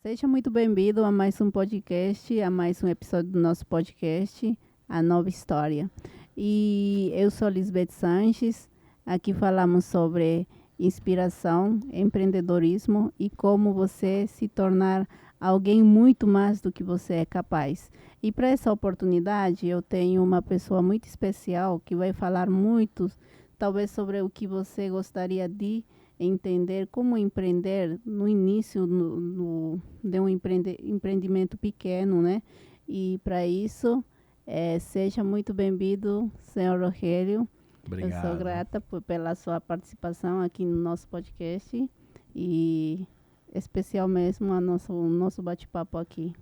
Seja muito bem-vindo a mais um podcast, a mais um episódio do nosso podcast, A Nova História. E eu sou Lisbeth Sanches, aqui falamos sobre inspiração, empreendedorismo e como você se tornar alguém muito mais do que você é capaz. E para essa oportunidade, eu tenho uma pessoa muito especial que vai falar muito, talvez sobre o que você gostaria de entender como empreender no início de um empreendimento pequeno, né? E para isso, seja muito bem-vindo, senhor Rogério. Obrigado. Eu sou grata pela sua participação aqui no nosso podcast e especial mesmo o nosso bate-papo aqui.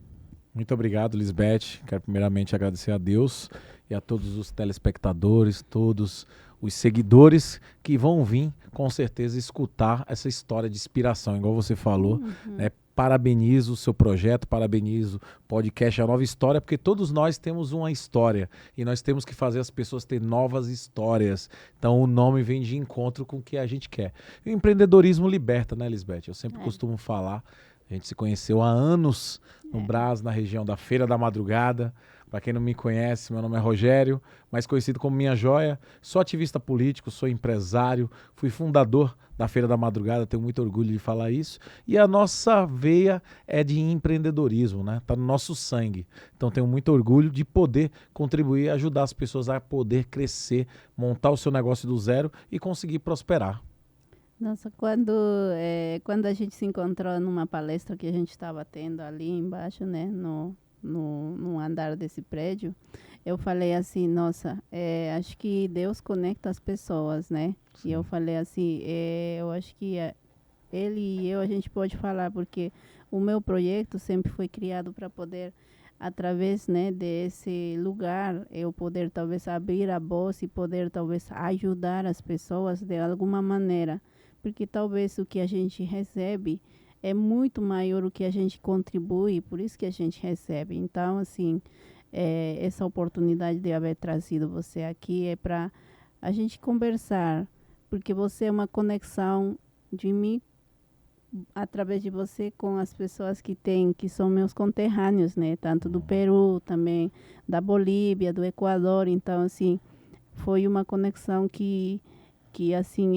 Muito obrigado, Lisbeth. Quero primeiramente agradecer a Deus e a todos os telespectadores, todos os seguidores que vão vir, com certeza, escutar essa história de inspiração, igual você falou, né? Parabenizo o seu projeto, parabenizo o podcast A Nova História, porque todos nós temos uma história e nós temos que fazer as pessoas ter novas histórias. Então o nome vem de encontro com o que a gente quer. E o empreendedorismo liberta, né, Lisbeth? Eu sempre costumo falar, a gente se conheceu há anos no Brás, na região da Feira da Madrugada. Para quem não me conhece, meu nome é Rogério, mais conhecido como Minha Joia. Sou ativista político, sou empresário, fui fundador da Feira da Madrugada, tenho muito orgulho de falar isso. E a nossa veia é de empreendedorismo, né? Tá no nosso sangue. Então tenho muito orgulho de poder contribuir e ajudar as pessoas a poder crescer, montar o seu negócio do zero e conseguir prosperar. Nossa, quando a gente se encontrou numa palestra que a gente estava tendo ali embaixo, né, no andar desse prédio, eu falei assim, nossa, acho que Deus conecta as pessoas, né? Sim. E eu falei assim, eu acho que ele e eu, a gente pode falar, porque o meu projeto sempre foi criado para poder, através, né, desse lugar, eu poder talvez abrir a voz e poder talvez ajudar as pessoas de alguma maneira. Porque talvez o que a gente recebe é muito maior do que a gente contribui, por isso que a gente recebe. Então, assim, essa oportunidade de haver trazido você aqui é para a gente conversar, porque você é uma conexão de mim, através de você, com as pessoas que são meus conterrâneos, né? Tanto do Peru, também da Bolívia, do Equador. Então, assim, foi uma conexão que assim,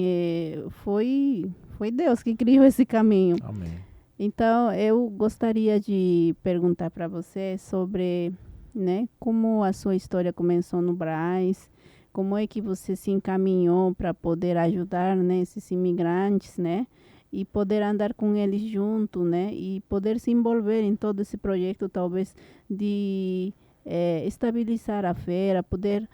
foi Deus que criou esse caminho. Amém. Então, eu gostaria de perguntar para você sobre, né, como a sua história começou no Brás, como é que você se encaminhou para poder ajudar, né, esses imigrantes, né, e poder andar com eles junto, né, e poder se envolver em todo esse projeto, talvez, de estabilizar a feira, poder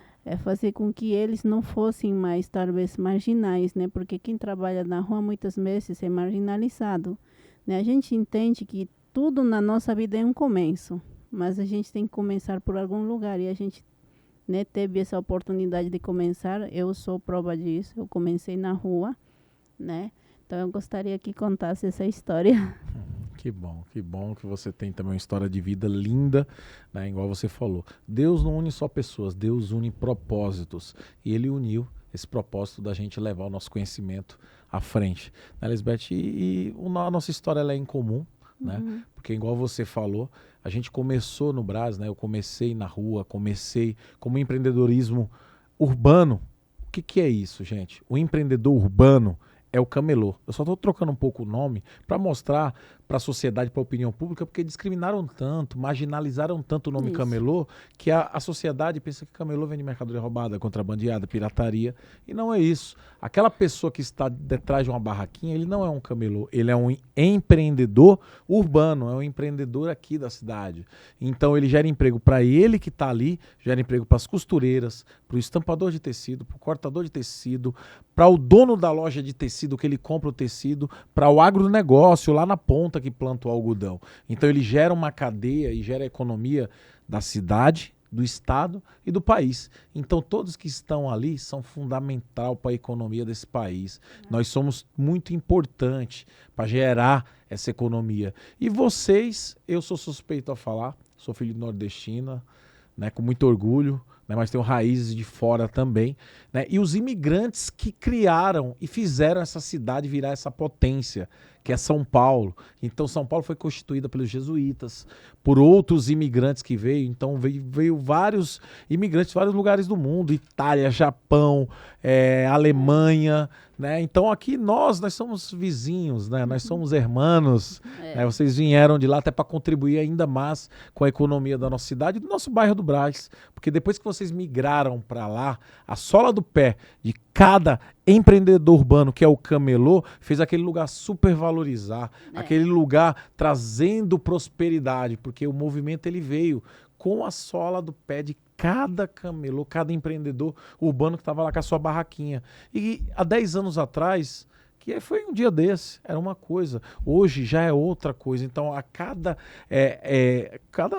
fazer com que eles não fossem mais, talvez, marginais, né? Porque quem trabalha na rua muitas vezes é marginalizado, né? A gente entende que tudo na nossa vida é um começo, mas a gente tem que começar por algum lugar e a gente, né, teve essa oportunidade de começar. Eu sou prova disso, eu comecei na rua, né? Então eu gostaria que contasse essa história. Que bom que você tem também uma história de vida linda, né? Igual você falou. Deus não une só pessoas, Deus une propósitos. E Ele uniu esse propósito da gente levar o nosso conhecimento à frente. Né, Lisbeth? A nossa história ela é incomum, né? Porque igual você falou, a gente começou no Brás, né? Eu comecei na rua, comecei como empreendedorismo urbano. O que é isso, gente? O empreendedor urbano é o camelô. Eu só estou trocando um pouco o nome para mostrar para a sociedade, para a opinião pública, porque discriminaram tanto, marginalizaram tanto o nome camelô, que a sociedade pensa que camelô vem de mercadoria roubada, contrabandeada, pirataria, e não é isso. Aquela pessoa que está detrás de uma barraquinha, ele não é um camelô, ele é um empreendedor urbano, é um empreendedor aqui da cidade. Então ele gera emprego para ele que está ali, gera emprego para as costureiras, para o estampador de tecido, para o cortador de tecido, para o dono da loja de tecido que ele compra o tecido, para o agronegócio lá na ponta que planta o algodão. Então ele gera uma cadeia e gera a economia da cidade, do estado e do país. Então todos que estão ali são fundamental para a economia desse país. Nós somos muito importantes para gerar essa economia. E vocês, eu sou suspeito a falar, sou filho de nordestina, né, com muito orgulho, né, mas tenho raízes de fora também, né, e os imigrantes que criaram e fizeram essa cidade virar essa potência que é São Paulo. Então São Paulo foi constituída pelos jesuítas, por outros imigrantes que veio. Então veio vários imigrantes de vários lugares do mundo, Itália, Japão, Alemanha, né? Então aqui nós somos vizinhos, né? Nós somos hermanos, né? Vocês vieram de lá até para contribuir ainda mais com a economia da nossa cidade e do nosso bairro do Brás, porque depois que vocês migraram para lá, a sola do pé de cada empreendedor urbano, que é o camelô, fez aquele lugar super valorizar, aquele lugar trazendo prosperidade, porque o movimento ele veio com a sola do pé de cada camelô, cada empreendedor urbano que estava lá com a sua barraquinha. E há 10 anos atrás, que foi um dia desse, era uma coisa. Hoje já é outra coisa. Então, a cada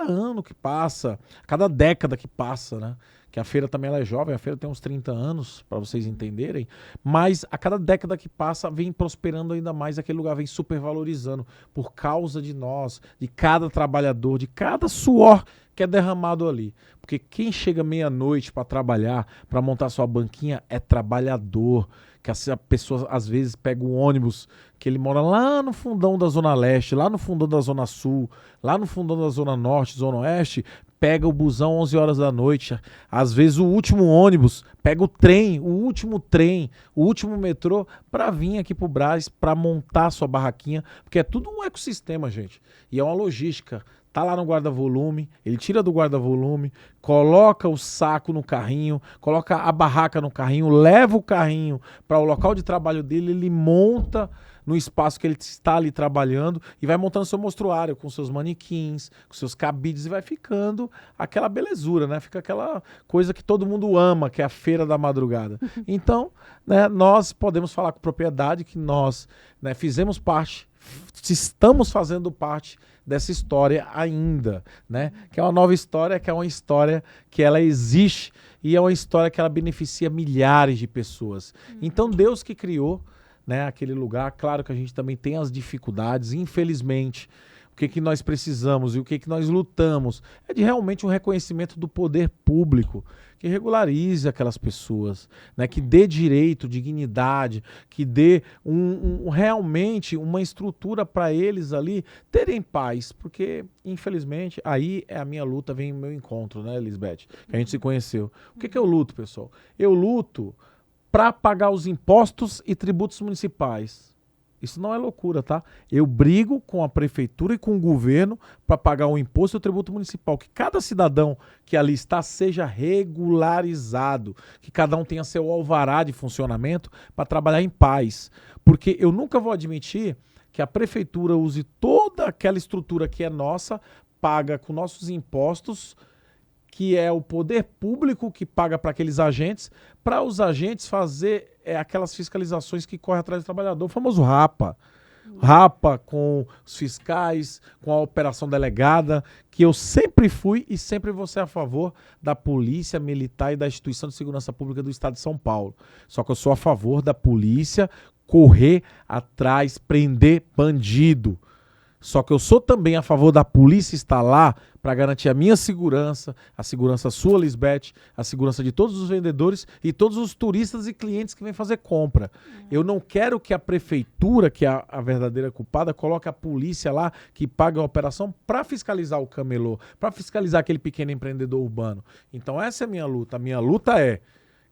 ano que passa, cada década que passa, né? Que a feira também ela é jovem, a feira tem uns 30 anos, para vocês entenderem, mas a cada década que passa vem prosperando ainda mais, aquele lugar vem supervalorizando por causa de nós, de cada trabalhador, de cada suor que é derramado ali. Porque quem chega meia-noite para trabalhar, para montar sua banquinha, é trabalhador. Que a pessoa às vezes pega um ônibus que ele mora lá no fundão da Zona Leste, lá no fundão da Zona Sul, lá no fundão da Zona Norte, Zona Oeste, pega o busão 11 horas da noite, às vezes o último ônibus, pega o trem, o último metrô para vir aqui pro Brás, para montar sua barraquinha, porque é tudo um ecossistema, gente, e é uma logística. Tá lá no guarda-volume, ele tira do guarda-volume, coloca o saco no carrinho, coloca a barraca no carrinho, leva o carrinho para o local de trabalho dele, ele monta no espaço que ele está ali trabalhando e vai montando seu mostruário com seus manequins, com seus cabides e vai ficando aquela belezura, né? Fica aquela coisa que todo mundo ama, que é a feira da madrugada. Então, né, nós podemos falar com propriedade que nós, né, fizemos parte, estamos fazendo parte dessa história ainda, né? Que é uma nova história, que é uma história que ela existe e é uma história que ela beneficia milhares de pessoas. Então Deus que criou, né, aquele lugar, claro que a gente também tem as dificuldades, infelizmente. O que nós precisamos e o que nós lutamos é de realmente um reconhecimento do poder público, que regularize aquelas pessoas, né, que dê direito, dignidade, que dê realmente uma estrutura para eles ali terem paz, porque infelizmente aí é a minha luta, vem o meu encontro, né, Lisbeth, que a gente se conheceu. O que eu luto, pessoal? Eu luto para pagar os impostos e tributos municipais. Isso não é loucura, tá? Eu brigo com a prefeitura e com o governo para pagar o imposto e o tributo municipal. Que cada cidadão que ali está seja regularizado. Que cada um tenha seu alvará de funcionamento para trabalhar em paz. Porque eu nunca vou admitir que a prefeitura use toda aquela estrutura que é nossa, paga com nossos impostos, que é o poder público que paga para aqueles agentes, para os agentes fazer aquelas fiscalizações que correm atrás do trabalhador, o famoso RAPA. RAPA com os fiscais, com a operação delegada, que eu sempre fui e sempre vou ser a favor da polícia militar e da instituição de segurança pública do estado de São Paulo. Só que eu sou a favor da polícia correr atrás, prender bandido. Só que eu sou também a favor da polícia estar lá para garantir a minha segurança, a segurança sua, Lisbeth, a segurança de todos os vendedores e todos os turistas e clientes que vêm fazer compra. Eu não quero que a prefeitura, que é a verdadeira culpada, coloque a polícia lá que paga a operação para fiscalizar o camelô, para fiscalizar aquele pequeno empreendedor urbano. Então essa é a minha luta. A minha luta é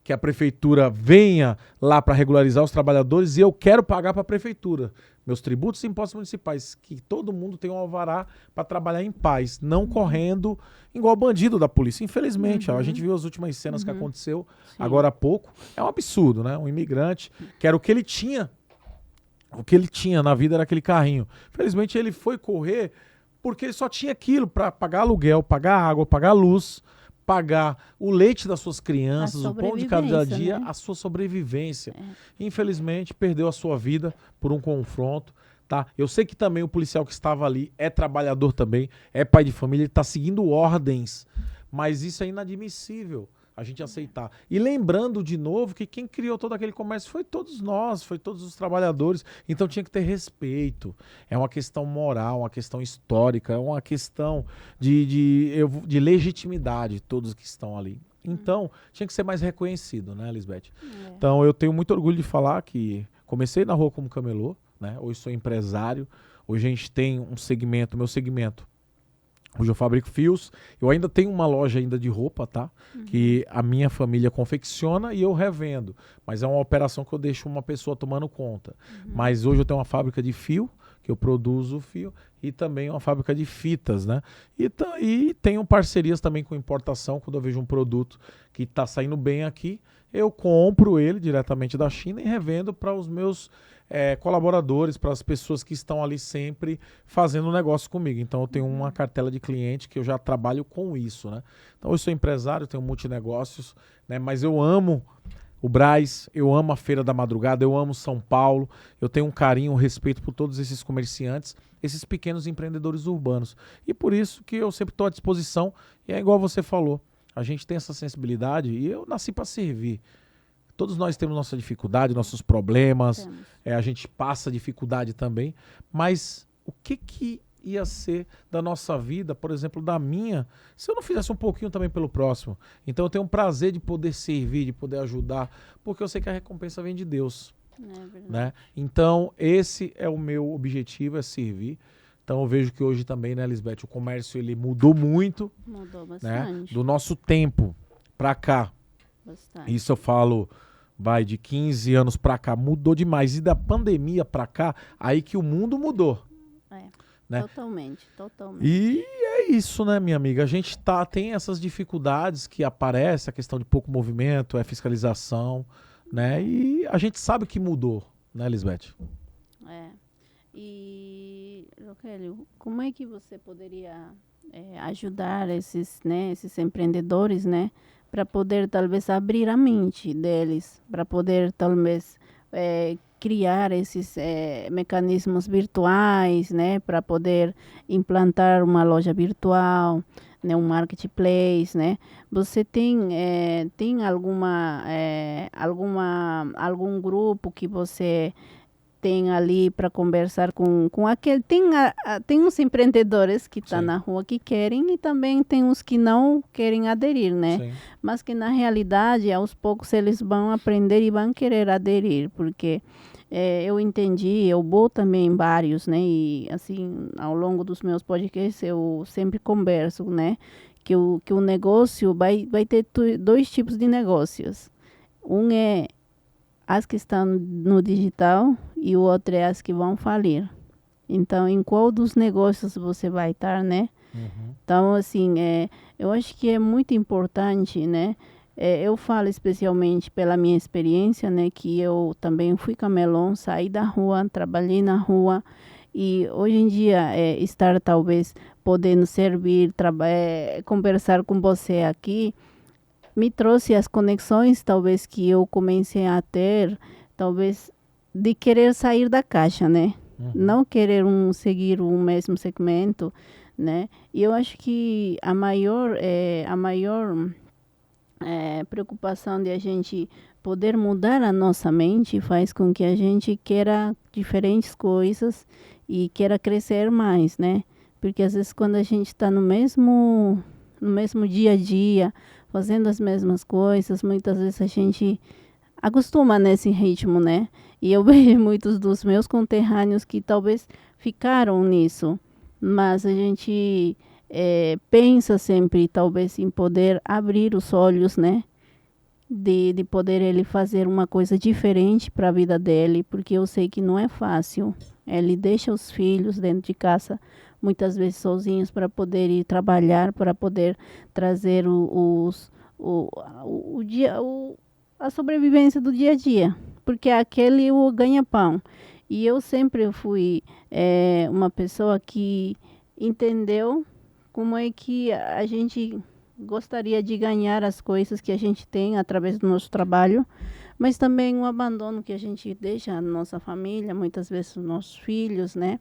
que a prefeitura venha lá para regularizar os trabalhadores e eu quero pagar para a prefeitura meus tributos e impostos municipais, que todo mundo tem um alvará para trabalhar em paz, não correndo igual bandido da polícia. Infelizmente, a gente viu as últimas cenas que aconteceu agora há pouco. É um absurdo, né? Um imigrante, que era o que ele tinha na vida era aquele carrinho. Infelizmente, ele foi correr porque ele só tinha aquilo para pagar aluguel, pagar água, pagar luz, pagar o leite das suas crianças, o pão de cada dia, né? A sua sobrevivência. Infelizmente, perdeu a sua vida por um confronto, tá? Eu sei que também o policial que estava ali é trabalhador também, é pai de família, ele está seguindo ordens, mas isso é inadmissível a gente aceitar. E lembrando de novo que quem criou todo aquele comércio foi todos nós, foi todos os trabalhadores, então tinha que ter respeito. É uma questão moral, uma questão histórica, é uma questão de legitimidade, todos que estão ali. Então, tinha que ser mais reconhecido, né, Lisbeth? Então, eu tenho muito orgulho de falar que comecei na rua como camelô, né? Hoje sou empresário, hoje a gente tem um segmento, meu segmento. Hoje eu fabrico fios, eu ainda tenho uma loja ainda de roupa, tá? Que a minha família confecciona e eu revendo. Mas é uma operação que eu deixo uma pessoa tomando conta. Mas hoje eu tenho uma fábrica de fio, que eu produzo o fio, e também uma fábrica de fitas, né? E tenho parcerias também com importação, quando eu vejo um produto que está saindo bem aqui, eu compro ele diretamente da China e revendo para os meus colaboradores, para as pessoas que estão ali sempre fazendo negócio comigo. Então eu tenho uma cartela de cliente que eu já trabalho com isso, né? Então eu sou empresário, tenho multinegócios, né? Mas eu amo o Brás, eu amo a Feira da Madrugada, eu amo São Paulo, eu tenho um carinho, um respeito por todos esses comerciantes, esses pequenos empreendedores urbanos. E por isso que eu sempre estou à disposição, e é igual você falou, a gente tem essa sensibilidade e eu nasci para servir. Todos nós temos nossa dificuldade, nossos problemas, a gente passa dificuldade também, mas o que ia ser da nossa vida, por exemplo, da minha, se eu não fizesse um pouquinho também pelo próximo? Então eu tenho um prazer de poder servir, de poder ajudar, porque eu sei que a recompensa vem de Deus. Né? Então esse é o meu objetivo, é servir. Então eu vejo que hoje também, né, Lisbeth, o comércio ele mudou muito. Mudou bastante. Né, do nosso tempo para cá. Bastante. Isso eu falo, de 15 anos para cá, mudou demais. E da pandemia para cá, aí que o mundo mudou. Né? Totalmente. E é isso, né, minha amiga? A gente tem essas dificuldades que aparecem, a questão de pouco movimento, fiscalização, né? E a gente sabe que mudou, né, Lisbeth? E, Rogério, como é que você poderia ajudar esses empreendedores, né? Para poder, talvez, abrir a mente deles, para poder, talvez, criar esses mecanismos virtuais, né, para poder implantar uma loja virtual, né, um marketplace, né? Você tem algum grupo que você tem ali para conversar com aquele... Tem uns empreendedores que estão na rua que querem e também tem uns que não querem aderir, né? Sim. Mas que, na realidade, aos poucos eles vão aprender e vão querer aderir, porque eu entendi, eu vou também em vários, né? E, assim, ao longo dos meus podcasts, eu sempre converso, né? Que o negócio vai ter dois tipos de negócios. Um é as que estão no digital e o outro é as que vão falir. Então, em qual dos negócios você vai estar, né? Então, assim, eu acho que é muito importante, né? Eu falo especialmente pela minha experiência, né? Que eu também fui camelô, saí da rua, trabalhei na rua. E hoje em dia, estar talvez podendo servir, conversar com você aqui, me trouxe as conexões, talvez, que eu comecei a ter, talvez, de querer sair da caixa, né? Não querer seguir o mesmo segmento, né? E eu acho que a maior preocupação de a gente poder mudar a nossa mente faz com que a gente queira diferentes coisas e queira crescer mais, né? Porque às vezes quando a gente está no mesmo dia a dia, fazendo as mesmas coisas, muitas vezes a gente acostuma nesse ritmo, né? E eu vejo muitos dos meus conterrâneos que talvez ficaram nisso, mas a gente pensa sempre, talvez, em poder abrir os olhos, né? De poder ele fazer uma coisa diferente para a vida dele, porque eu sei que não é fácil. Ele deixa os filhos dentro de casa, muitas vezes sozinhos, para poder ir trabalhar, para poder trazer a sobrevivência do dia a dia, porque aquele o ganha-pão. E eu sempre fui uma pessoa que entendeu como é que a gente gostaria de ganhar as coisas que a gente tem através do nosso trabalho, mas também o abandono que a gente deixa na nossa família, muitas vezes os nossos filhos, né?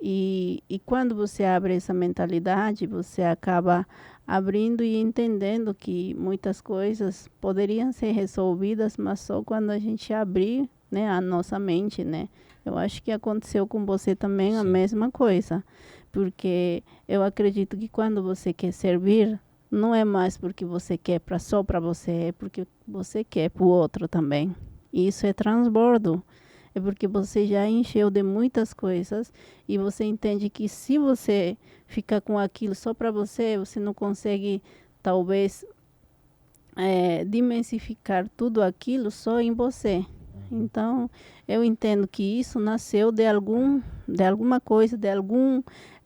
E quando você abre essa mentalidade, você acaba abrindo e entendendo que muitas coisas poderiam ser resolvidas, mas só quando a gente abrir, né, a nossa mente, né? Eu acho que aconteceu com você também. Sim. A mesma coisa, porque eu acredito que quando você quer servir, não é mais porque você quer só para você, é porque você quer para o outro também. E isso é transbordo. é porque você já encheu de muitas coisas e você entende que se você ficar com aquilo só para você, você não consegue, talvez, dimensificar tudo aquilo só em você. Então, eu entendo que isso nasceu de alguma coisa, de algum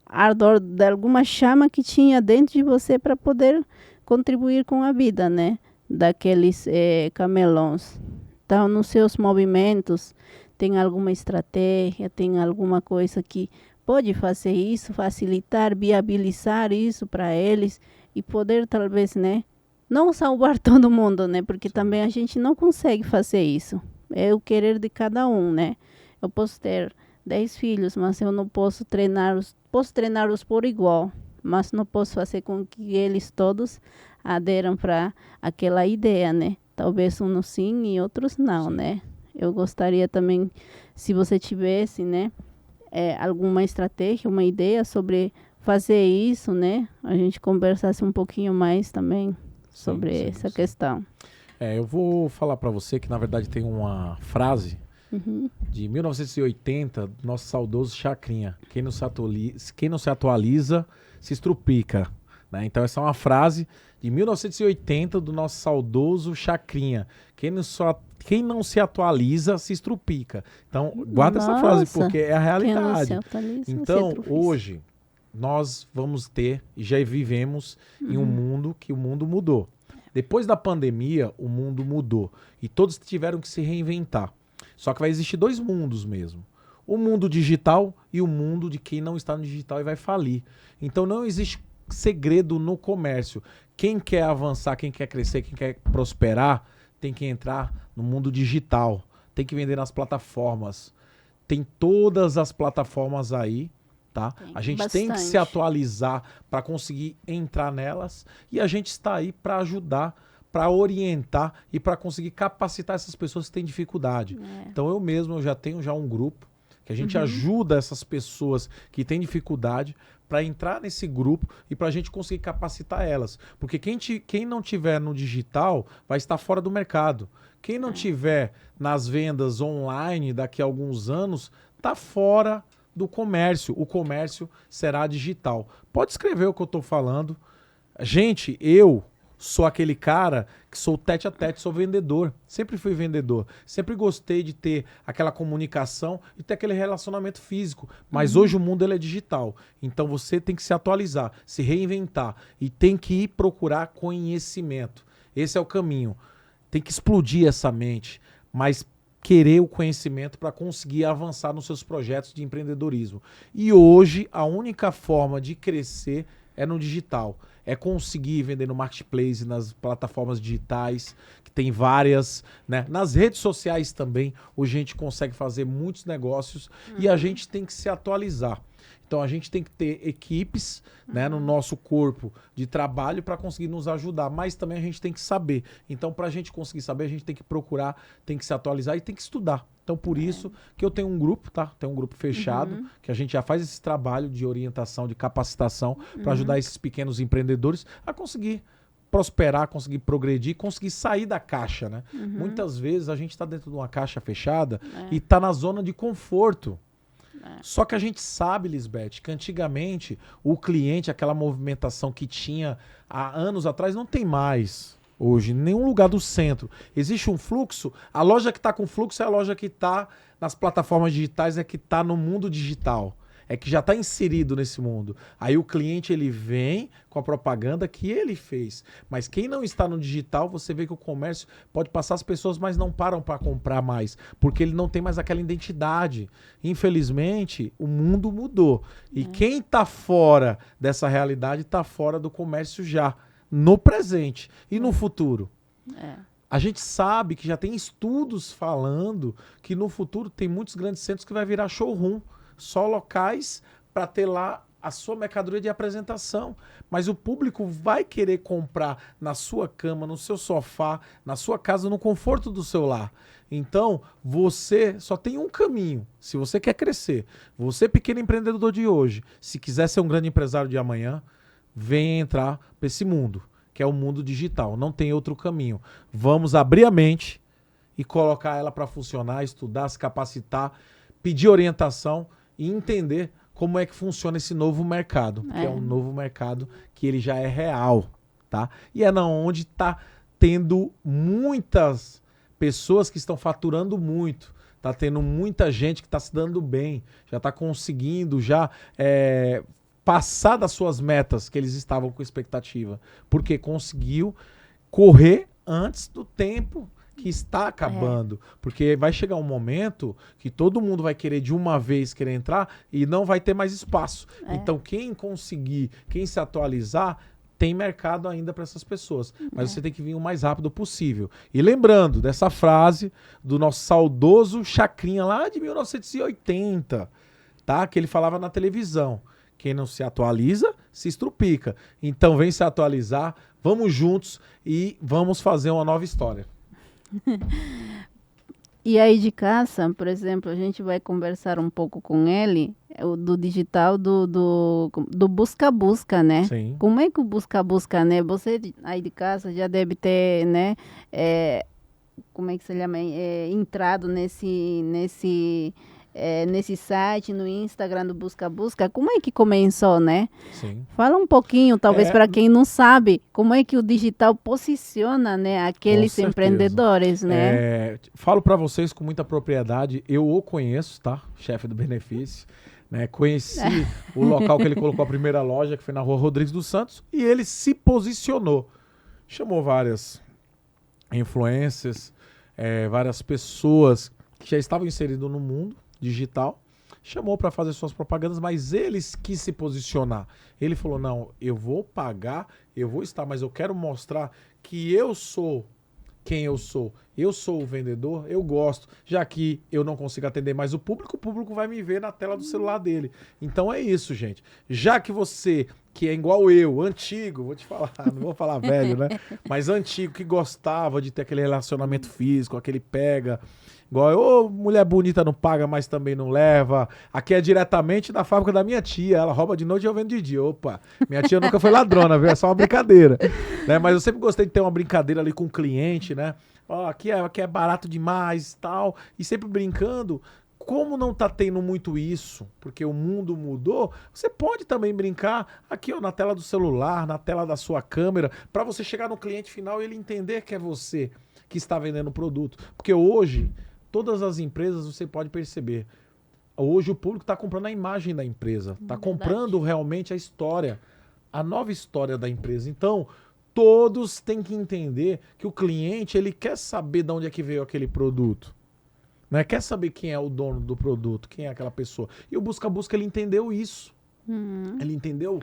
ardor, de alguma chama que tinha dentro de você para poder contribuir com a vida, né? Daqueles camelões. Então, nos seus movimentos, tem alguma estratégia, tem alguma coisa que pode fazer isso, facilitar, viabilizar isso para eles e poder, talvez, né? Não salvar todo mundo, né? Porque também a gente não consegue fazer isso. É o querer de cada um, né? Eu posso ter 10 filhos, mas eu não posso treiná-los. Posso treiná-los por igual, mas não posso fazer com que eles todos aderam para aquela ideia, né? Talvez uns sim e outros não, Sim. né? Eu gostaria também, se você tivesse, né? Alguma estratégia, uma ideia sobre fazer isso, né? A gente conversasse um pouquinho mais também sobre Sim, essa sim. questão. Eu vou falar para você que, na verdade, tem uma frase Uhum. de 1980, do nosso saudoso Chacrinha. Quem não se atualiza se estrupica. Né? Então, essa é uma frase de 1980 do nosso saudoso Chacrinha. Quem não se atualiza se estrupica. Então, guarda essa frase, Nossa, porque é a quem não se realidade. atualiza, se Então, atrofia. hoje, nós vamos ter, e já vivemos em um mundo que o mundo mudou. Depois da pandemia, o mundo mudou. E todos tiveram que se reinventar. Só que vai existir dois mundos mesmo. O mundo digital e o mundo de quem não está no digital e vai falir. Então não existe segredo no comércio. Quem quer avançar, quem quer crescer, quem quer prosperar, tem que entrar no mundo digital. Tem que vender nas plataformas. Tem todas as plataformas aí, tá? A gente tem que se Bastante. atualizar para conseguir entrar nelas e a gente está aí para ajudar, para orientar e para conseguir capacitar essas pessoas que têm dificuldade. Então eu já tenho um grupo que a gente ajuda essas pessoas que têm dificuldade para entrar nesse grupo e para a gente conseguir capacitar elas. Porque quem não tiver no digital vai estar fora do mercado. Quem não tiver nas vendas online daqui a alguns anos está fora do comércio. O comércio será digital. Pode escrever o que eu estou falando. Gente, eu sou aquele cara que sou tete a tete, sou vendedor. Sempre fui vendedor. Sempre gostei de ter aquela comunicação e ter aquele relacionamento físico. Mas hoje o mundo ele é digital. Então você tem que se atualizar, se reinventar e tem que ir procurar conhecimento. Esse é o caminho. Tem que explodir essa mente, mas querer o conhecimento para conseguir avançar nos seus projetos de empreendedorismo. E hoje a única forma de crescer é no digital. É conseguir vender no marketplace, nas plataformas digitais, que tem várias, né? Nas redes sociais também, hoje a gente consegue fazer muitos negócios e a gente tem que se atualizar. Então a gente tem que ter equipes, né, no nosso corpo de trabalho para conseguir nos ajudar, mas também a gente tem que saber. Então para a gente conseguir saber, a gente tem que procurar, tem que se atualizar e tem que estudar. Então por isso que eu tenho um grupo, tá? Tem um grupo fechado, que a gente já faz esse trabalho de orientação, de capacitação para ajudar esses pequenos empreendedores a conseguir prosperar, conseguir progredir, conseguir sair da caixa, né? Muitas vezes a gente está dentro de uma caixa fechada e está na zona de conforto. Só que a gente sabe, Lisbeth, que antigamente o cliente, aquela movimentação que tinha há anos atrás, não tem mais hoje, em nenhum lugar do centro. Existe um fluxo, a loja que está com fluxo é a loja que está nas plataformas digitais, é que está no mundo digital. É que já está inserido nesse mundo. Aí o cliente ele vem com a propaganda que ele fez. Mas quem não está no digital, você vê que o comércio pode passar as pessoas, mas não param para comprar mais. Porque ele não tem mais aquela identidade. Infelizmente, o mundo mudou. E quem está fora dessa realidade está fora do comércio já. No presente e no futuro. A gente sabe que já tem estudos falando que no futuro tem muitos grandes centros que vai virar showroom. Só locais para ter lá a sua mercadoria de apresentação. Mas o público vai querer comprar na sua cama, no seu sofá, na sua casa, no conforto do seu lar. Então, você só tem um caminho. Se você quer crescer, você pequeno empreendedor de hoje, se quiser ser um grande empresário de amanhã, venha entrar para esse mundo, que é o mundo digital. Não tem outro caminho. Vamos abrir a mente e colocar ela para funcionar, estudar, se capacitar, pedir orientação e entender como é que funciona esse novo mercado, porque é um novo mercado que ele já é real, tá? E é na onde está tendo muitas pessoas que estão faturando muito, tá tendo muita gente que está se dando bem, já está conseguindo passar das suas metas que eles estavam com expectativa, porque conseguiu correr antes do tempo que está acabando, porque vai chegar um momento que todo mundo vai querer de uma vez querer entrar e não vai ter mais espaço. Então quem conseguir, quem se atualizar, tem mercado ainda para essas pessoas, mas você tem que vir o mais rápido possível. E lembrando dessa frase do nosso saudoso Chacrinha lá de 1980, tá? Que ele falava na televisão: quem não se atualiza, se estrupica. Então vem se atualizar, vamos juntos e vamos fazer uma nova história. E aí de casa, por exemplo, a gente vai conversar um pouco com ele do digital do busca-busca, né? Sim. Como é que o busca-busca, né? Você aí de casa já deve ter, né? Como é que se chama? Entrado nesse site, no Instagram do busca-busca. Como é que começou, né? Sim. Fala um pouquinho, talvez para quem não sabe, como é que o digital posiciona, né, aqueles empreendedores, né? Falo para vocês com muita propriedade, eu o conheço, tá? Chefe do Benefício, né? Conheci o local que ele colocou a primeira loja, que foi na Rua Rodrigues dos Santos, e ele se posicionou. Chamou várias influências, várias pessoas que já estavam inseridas no mundo digital, chamou para fazer suas propagandas, mas eles quis se posicionar. Ele falou: não, eu vou pagar, eu vou estar, mas eu quero mostrar que eu sou quem eu sou. Eu sou o vendedor, eu gosto. Já que eu não consigo atender mais o público vai me ver na tela do celular dele. Então é isso, gente. Já que você, que é igual eu, antigo, vou te falar, não vou falar velho, né? Mas antigo, que gostava de ter aquele relacionamento físico, aquele pega... Igual, mulher bonita não paga, mas também não leva. Aqui é diretamente da fábrica da minha tia. Ela rouba de noite e eu vendo de dia. Opa, minha tia nunca foi ladrona, viu? É só uma brincadeira. Né? Mas eu sempre gostei de ter uma brincadeira ali com o cliente, né? Ó, aqui é barato demais e tal. E sempre brincando. Como não tá tendo muito isso, porque o mundo mudou, você pode também brincar aqui, ó, na tela do celular, na tela da sua câmera, para você chegar no cliente final e ele entender que é você que está vendendo o produto. Porque hoje... todas as empresas, você pode perceber, hoje o público está comprando a imagem da empresa, está comprando realmente a história, a nova história da empresa. Então, todos têm que entender que o cliente, ele quer saber de onde é que veio aquele produto, né? Quer saber quem é o dono do produto, quem é aquela pessoa. E o busca-busca, ele entendeu isso. Ele entendeu,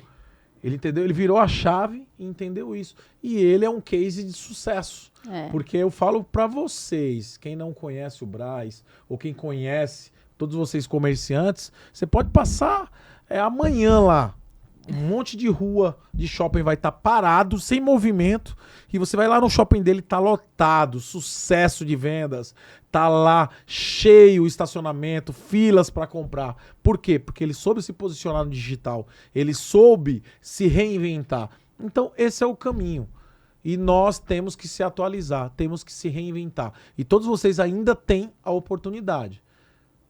ele virou a chave e entendeu isso. E ele é um case de sucesso. Porque eu falo para vocês, quem não conhece o Brás, ou quem conhece, todos vocês comerciantes, você pode passar amanhã lá. Um monte de rua de shopping vai estar parado, sem movimento, e você vai lá no shopping dele, tá lotado, sucesso de vendas, tá lá cheio o estacionamento, filas para comprar. Por quê? Porque ele soube se posicionar no digital, ele soube se reinventar. Então esse é o caminho. E nós temos que se atualizar, temos que se reinventar. E todos vocês ainda têm a oportunidade.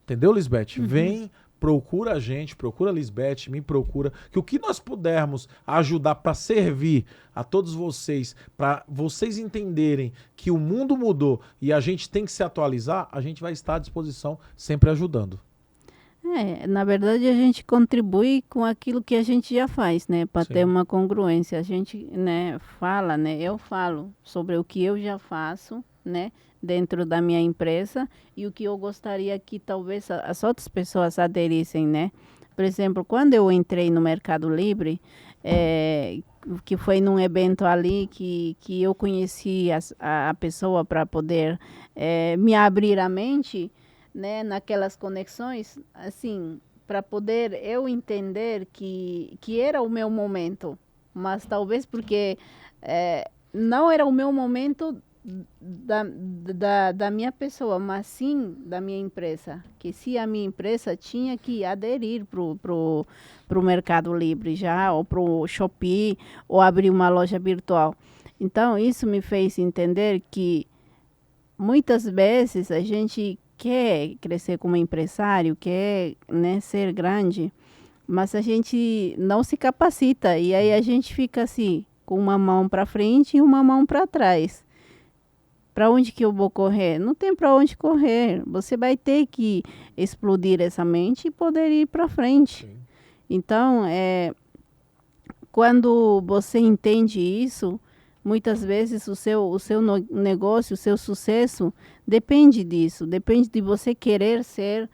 Entendeu, Lisbeth? Vem, procura a gente, procura a Lisbeth, me procura, que o que nós pudermos ajudar para servir a todos vocês, para vocês entenderem que o mundo mudou e a gente tem que se atualizar, a gente vai estar à disposição sempre ajudando. Na verdade, a gente contribui com aquilo que a gente já faz, né? Para ter uma congruência. A gente, né, fala, né? Eu falo sobre o que eu já faço, né? Dentro da minha empresa e o que eu gostaria que talvez as outras pessoas aderissem, né? Por exemplo, quando eu entrei no Mercado Livre, que foi num evento ali que eu conheci a pessoa para poder me abrir a mente, né, naquelas conexões, assim, para poder eu entender que era o meu momento, mas talvez porque não era o meu momento da minha pessoa, mas sim da minha empresa, que se a minha empresa tinha que aderir pro Mercado Livre já, ou pro Shopee, ou abrir uma loja virtual. Então, isso me fez entender que muitas vezes a gente quer crescer como empresário, quer, né, ser grande, mas a gente não se capacita e aí a gente fica assim, com uma mão para frente e uma mão para trás. Para onde que eu vou correr? Não tem para onde correr. Você vai ter que explodir essa mente e poder ir para frente. Sim. Então, quando você entende isso, muitas vezes o seu negócio, o seu sucesso depende disso. Depende de você querer ser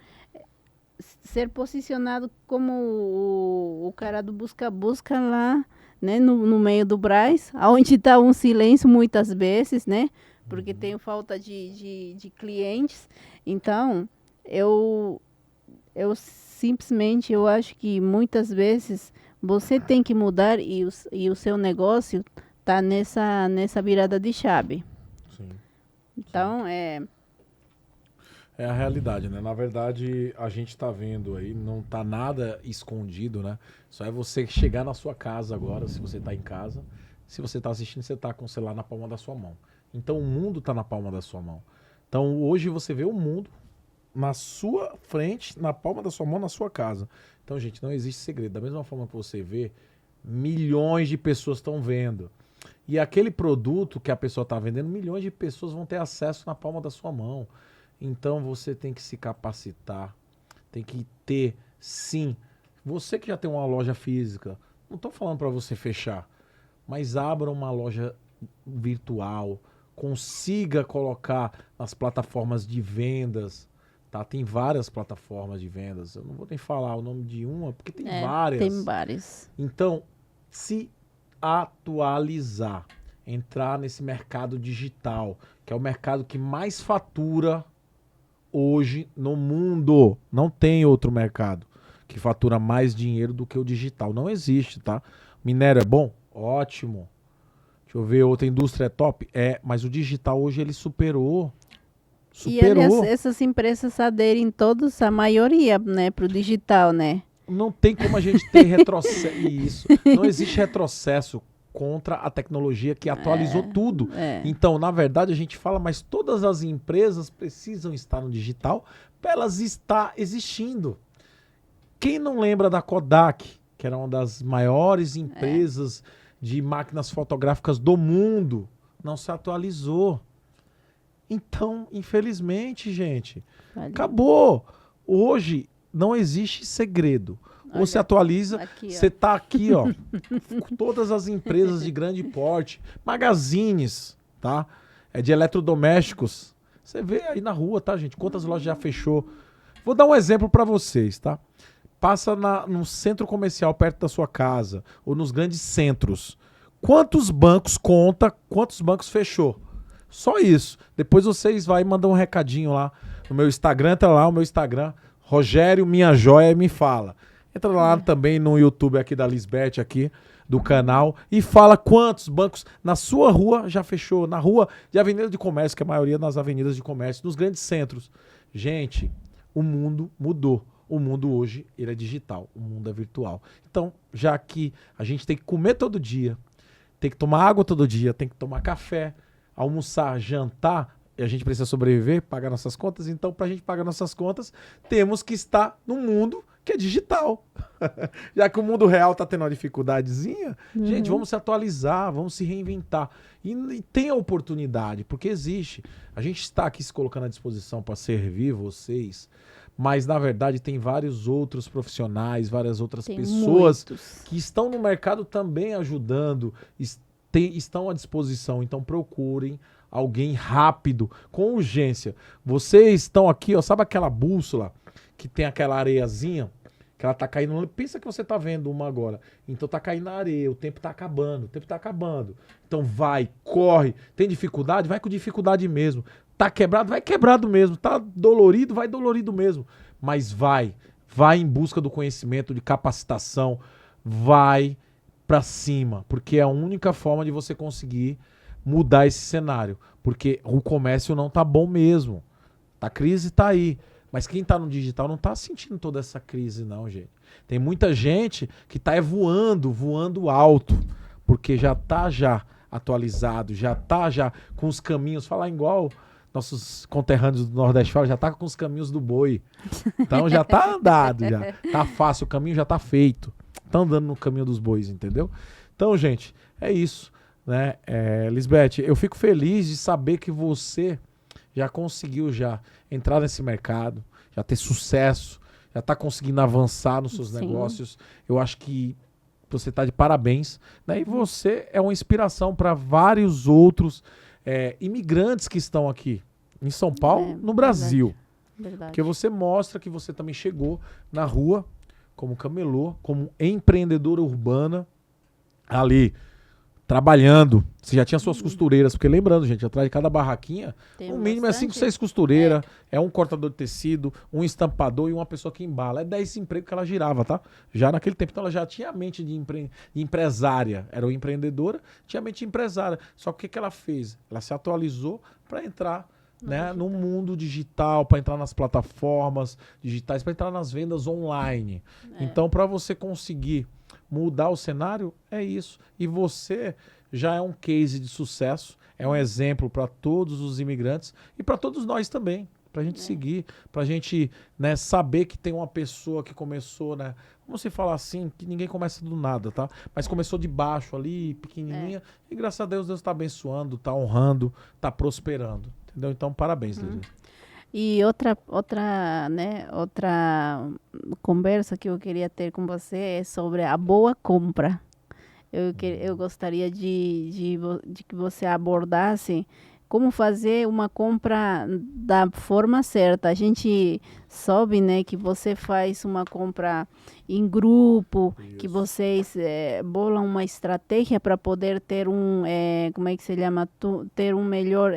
posicionado como o cara do busca-busca lá, né, no meio do Brás, onde está um silêncio muitas vezes, né? Porque tem falta de clientes. Então, eu simplesmente eu acho que muitas vezes você tem que mudar e o seu negócio tá nessa virada de chave. Sim. Então, É a realidade, né? Na verdade, a gente tá vendo aí, não tá nada escondido, né? Só é você chegar na sua casa agora, se você tá em casa. Se você tá assistindo, você tá com o celular na palma da sua mão. Então o mundo tá na palma da sua mão. Então hoje você vê o mundo na sua frente, na palma da sua mão, na sua casa. Então, gente, não existe segredo. Da mesma forma que você vê, milhões de pessoas estão vendo. E aquele produto que a pessoa está vendendo, milhões de pessoas vão ter acesso na palma da sua mão. Então você tem que se capacitar, tem que ter, sim. Você que já tem uma loja física, não estou falando para você fechar, mas abra uma loja virtual, consiga colocar nas plataformas de vendas, tá? Tem várias plataformas de vendas. Eu não vou nem falar o nome de uma, porque tem várias. Tem várias. Então, se atualizar, entrar nesse mercado digital, que é o mercado que mais fatura hoje no mundo. Não tem outro mercado que fatura mais dinheiro do que o digital. Não existe, tá? Minério é bom? Ótimo. Deixa eu ver, outra indústria é top? É, mas o digital hoje ele superou. E aliás, essas empresas aderem todos, a maioria, né, para o digital, né? Não tem como a gente ter retrocesso. Isso. Não existe retrocesso contra a tecnologia que atualizou tudo. Então, na verdade, a gente fala, mas todas as empresas precisam estar no digital para elas estar existindo. Quem não lembra da Kodak, que era uma das maiores empresas de máquinas fotográficas do mundo, não se atualizou. Então, infelizmente, gente, acabou. Hoje não existe segredo. Ou se atualiza, você tá aqui, ó, com todas as empresas de grande porte, magazines, tá? É de eletrodomésticos. Você vê aí na rua, tá, gente? Quantas lojas já fechou? Vou dar um exemplo para vocês, tá? Passa no centro comercial perto da sua casa, ou nos grandes centros. Quantos bancos quantos bancos fechou? Só isso. Depois vocês vão mandar um recadinho lá no meu Instagram, entra lá, o meu Instagram, Rogério Minha Joia, e me fala. Entra lá também no YouTube aqui da Lisbeth, aqui do canal, e fala quantos bancos na sua rua já fechou, na rua de avenida de comércio, que é a maioria nas avenidas de comércio, nos grandes centros. Gente, o mundo mudou. O mundo hoje, ele é digital, o mundo é virtual. Então, já que a gente tem que comer todo dia, tem que tomar água todo dia, tem que tomar café, almoçar, jantar, e a gente precisa sobreviver, pagar nossas contas. Então, para a gente pagar nossas contas, temos que estar no mundo que é digital. Já que o mundo real está tendo uma dificuldadezinha, gente, vamos se atualizar, vamos se reinventar. E tem a oportunidade, porque existe. A gente está aqui se colocando à disposição para servir vocês, mas, na verdade, tem vários outros profissionais, várias outras pessoas que estão no mercado também ajudando, estão à disposição. Então, procurem alguém rápido, com urgência. Vocês estão aqui, ó, sabe aquela bússola que tem aquela areiazinha, que ela tá caindo? Pensa que você tá vendo uma agora. Então tá caindo na areia, o tempo tá acabando, Então vai, corre. Tem dificuldade? Vai com dificuldade mesmo. Tá quebrado? Vai quebrado mesmo. Tá dolorido? Vai dolorido mesmo. Mas vai em busca do conhecimento, de capacitação, vai pra cima, porque é a única forma de você conseguir mudar esse cenário, porque o comércio não tá bom mesmo. A crise tá aí. Mas quem tá no digital não tá sentindo toda essa crise, não, gente. Tem muita gente que tá voando alto, porque já tá atualizado, já tá com os caminhos, falar igual nossos conterrâneos do Nordeste falam, já tá com os caminhos do boi. Então já tá andado, já. Tá fácil, o caminho já tá feito. Tá andando no caminho dos bois, entendeu? Então, gente, é isso, né? Lisbeth, eu fico feliz de saber que você já conseguiu já entrar nesse mercado, já ter sucesso, já tá conseguindo avançar nos seus negócios. Eu acho que você tá de parabéns, né? E você é uma inspiração para vários outros imigrantes que estão aqui em São Paulo, no Brasil. Verdade. Porque você mostra que você também chegou na rua como camelô, como empreendedora urbana, ali trabalhando. Você já tinha suas costureiras, porque lembrando, gente, atrás de cada barraquinha, no mínimo é 5, 6 costureiras, é um cortador de tecido, um estampador e uma pessoa que embala. É 10 empregos que ela girava, tá? Já naquele tempo, então ela já tinha a mente de empresária. Era uma empreendedora, tinha a mente de empresária. Só que o que ela fez? Ela se atualizou para entrar no mundo digital, para entrar nas plataformas digitais, para entrar nas vendas online. Então, para você conseguir mudar o cenário, é isso. E você já é um case de sucesso, é um exemplo para todos os imigrantes e para todos nós também, para a gente seguir, para a gente, né, saber que tem uma pessoa que começou, né, vamos se falar assim, que ninguém começa do nada, tá? Mas começou de baixo ali, pequenininha, e graças a Deus, Deus está abençoando, está honrando, está prosperando. Entendeu? Então, parabéns, Lídia. E outra conversa que eu queria ter com você é sobre a boa compra. Eu gostaria de que você abordasse como fazer uma compra da forma certa. A gente soube, né, que você faz uma compra em grupo, que vocês bolam uma estratégia para poder ter como é que se chama? Ter um melhor...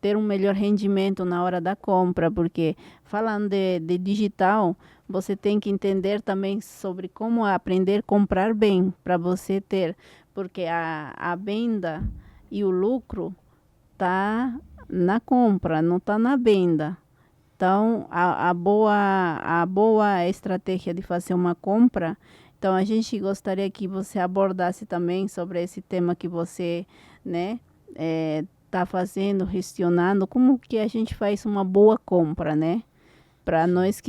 ter um melhor rendimento na hora da compra, porque falando de digital, você tem que entender também sobre como aprender a comprar bem, para você ter, porque a venda e o lucro tá na compra, não tá na venda. Então, a boa estratégia de fazer uma compra, então a gente gostaria que você abordasse também sobre esse tema que você, né, tá fazendo, gestionando, como que a gente faz uma boa compra, né? Para nós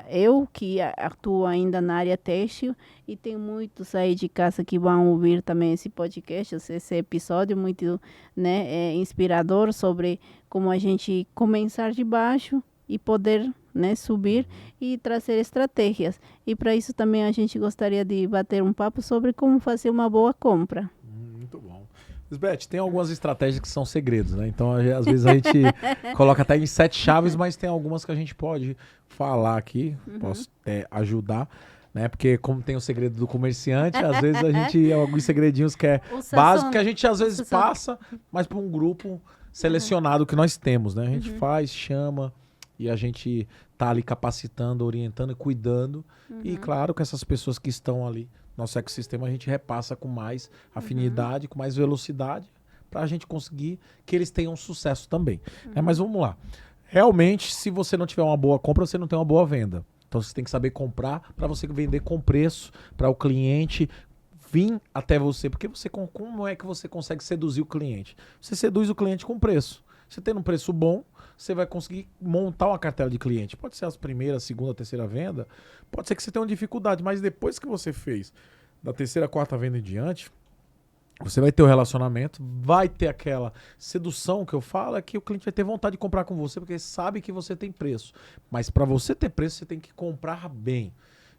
eu que atuo ainda na área têxtil e tem muitos aí de casa que vão ouvir também esse podcast, esse episódio muito, né, inspirador sobre como a gente começar de baixo e poder, né, subir e trazer estratégias. E para isso também a gente gostaria de bater um papo sobre como fazer uma boa compra. Muito bom. Lisbeth, tem algumas estratégias que são segredos, né? Então, às vezes a gente coloca até em 7 chaves, mas tem algumas que a gente pode falar aqui, posso ajudar, né? Porque como tem o segredo do comerciante, às vezes a gente, alguns segredinhos que é básico, que a gente às vezes passa, mas para um grupo selecionado que nós temos, né? A gente faz, chama e a gente tá ali capacitando, orientando e cuidando. E claro que essas pessoas que estão ali, nosso ecossistema, a gente repassa com mais afinidade, com mais velocidade, para a gente conseguir que eles tenham sucesso também. Mas vamos lá. Realmente, se você não tiver uma boa compra, você não tem uma boa venda. Então você tem que saber comprar para você vender com preço, para o cliente vir até você. Porque como é que você consegue seduzir o cliente? Você seduz o cliente com preço. Você tendo um preço bom, você vai conseguir montar uma cartela de cliente. Pode ser as primeiras, segunda, terceira venda. Pode ser que você tenha uma dificuldade, mas depois que você fez da terceira, quarta venda em diante, você vai ter o relacionamento, vai ter aquela sedução que eu falo, é que o cliente vai ter vontade de comprar com você, porque sabe que você tem preço. Mas para você ter preço, você tem que comprar bem.